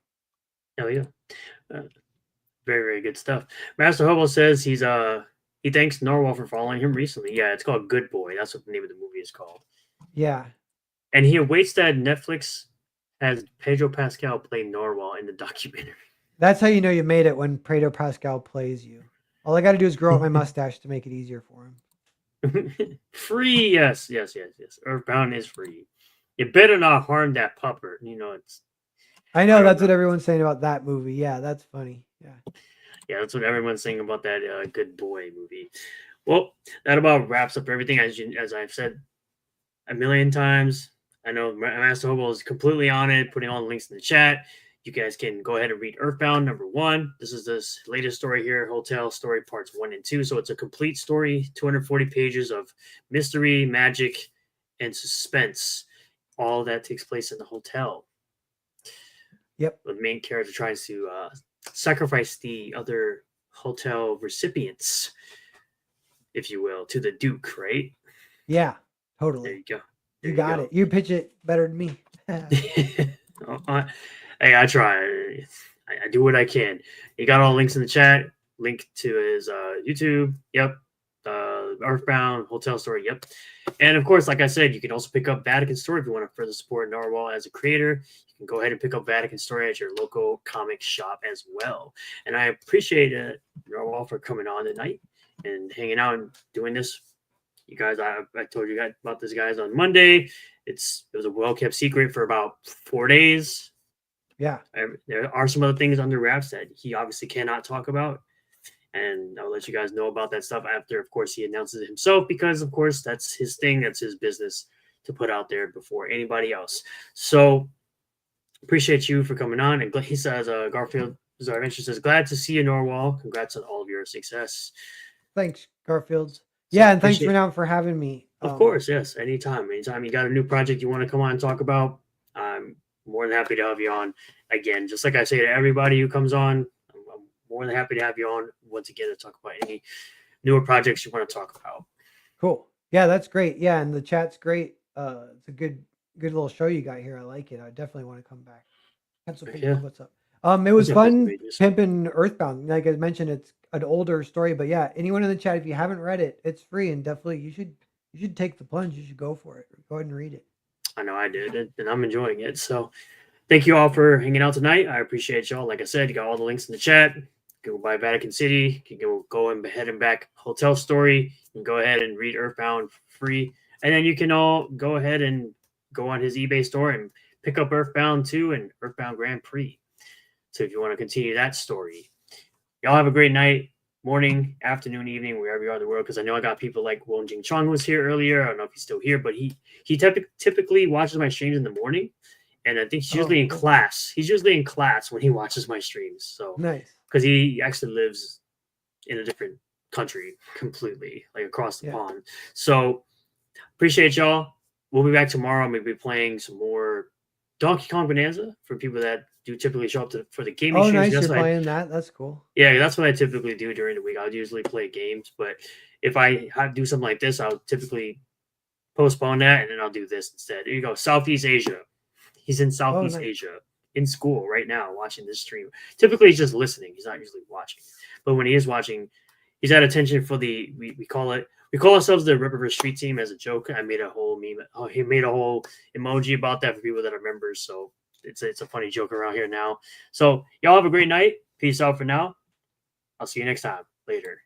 Oh yeah, uh, very very good stuff. Master Hobo says he thanks Narwhal for following him recently. Yeah, it's called Good Boy. That's what the name of the movie is called. Yeah. And he awaits that Netflix has Pedro Pascal play Narwhal in the documentary. That's how you know you made it when Pedro Pascal plays you. All I got to do is grow out my mustache to make it easier for him. Free, yes, yes, yes, yes. Earthbound is free. You better not harm that pupper. It's I I know don't that's know. what everyone's saying about that movie. Yeah, that's funny. Yeah. Yeah, that's what everyone's saying about that Good Boy movie. Well, that about wraps up everything. As I've said a million times, I know Master Hobo is completely on it, putting all the links in the chat. You guys can go ahead and read Earthbound #1. This is this latest story here, Hotel Story Parts 1 and 2. So it's a complete story, 240 pages of mystery, magic, and suspense. All that takes place in the hotel. Yep. The main character tries to sacrifice the other hotel recipients, if you will, to the Duke, right? Yeah. There Totally. you go. There You you got go. it. You pitch it better than me. Hey, I try. I do what I can. He got all links in the chat. Link to his YouTube. Yep. Earthbound Hotel Story. Yep. And of course, like I said, you can also pick up Vatican Story if you want to further support Narwhal as a creator. You can go ahead and pick up Vatican Story at your local comic shop as well. And I appreciate Narwhal for coming on tonight and hanging out and doing this. You guys, I told you guys about this guys on Monday. It was a well kept secret for about 4 days. Yeah. There are some other things under wraps that he obviously cannot talk about, and I'll let you guys know about that stuff after, of course, he announces it himself, because, of course, that's his thing, that's his business to put out there before anybody else. So appreciate you for coming on. And he says, Garfield Zarventure says, glad to see you, Norwal. Congrats on all of your success. Thanks, Garfields. So Yeah, and thanks appreciate. for having me. Of course, yes. Anytime you got a new project you want to come on and talk about, I'm more than happy to have you on again. Just like I say to everybody who comes on, I'm more than happy to have you on once again to talk about any newer projects you want to talk about. Cool. Yeah, that's great. Yeah, and the chat's great. It's a good little show you got here. I like it. I definitely want to come back. Pencil ping Yeah. pong, what's up? It was What's up, Mr. fun Pages? pimping Earthbound. Like I mentioned, it's an older story, but yeah, anyone in the chat, if you haven't read it, it's free, and definitely you should take the plunge. You should go for it. Go ahead and read it. I know I did, and I'm enjoying it. So thank you all for hanging out tonight. I appreciate y'all. Like I said, you got all the links in the chat. You can go by Vatican City. You can go and head and back Hotel Story. You can go ahead and read Earthbound free. And then you can all go ahead and go on his eBay store and pick up Earthbound 2 and Earthbound Grand Prix. So if you want to continue that story, y'all have a great night, morning, afternoon, evening, wherever you are in the world. Because I know I got people like Won Jing Chong who was here earlier. I don't know if he's still here, but he typically watches my streams in the morning. And I think he's usually in class. He's usually in class when he watches my streams. So Nice. Because he actually lives in a different country completely, like across the pond. So appreciate y'all. We'll be back tomorrow. I'm going to be playing some more Donkey Kong Bonanza for people that do typically show up for the gaming streams. Nice. You're playing that. That's cool. Yeah, that's what I typically do during the week. I'll usually play games, but if I do something like this, I'll typically postpone that, and then I'll do this instead. There you go. Southeast Asia. He's in Southeast Asia in school right now watching this stream. Typically, he's just listening. He's not usually watching. But when he is watching, he's at attention for the, we call ourselves the Rip River Street Team as a joke. I made a whole meme. Oh, he made a whole emoji about that for people that are members. So it's a funny joke around here now. So y'all have a great night. Peace out for now. I'll see you next time. Later.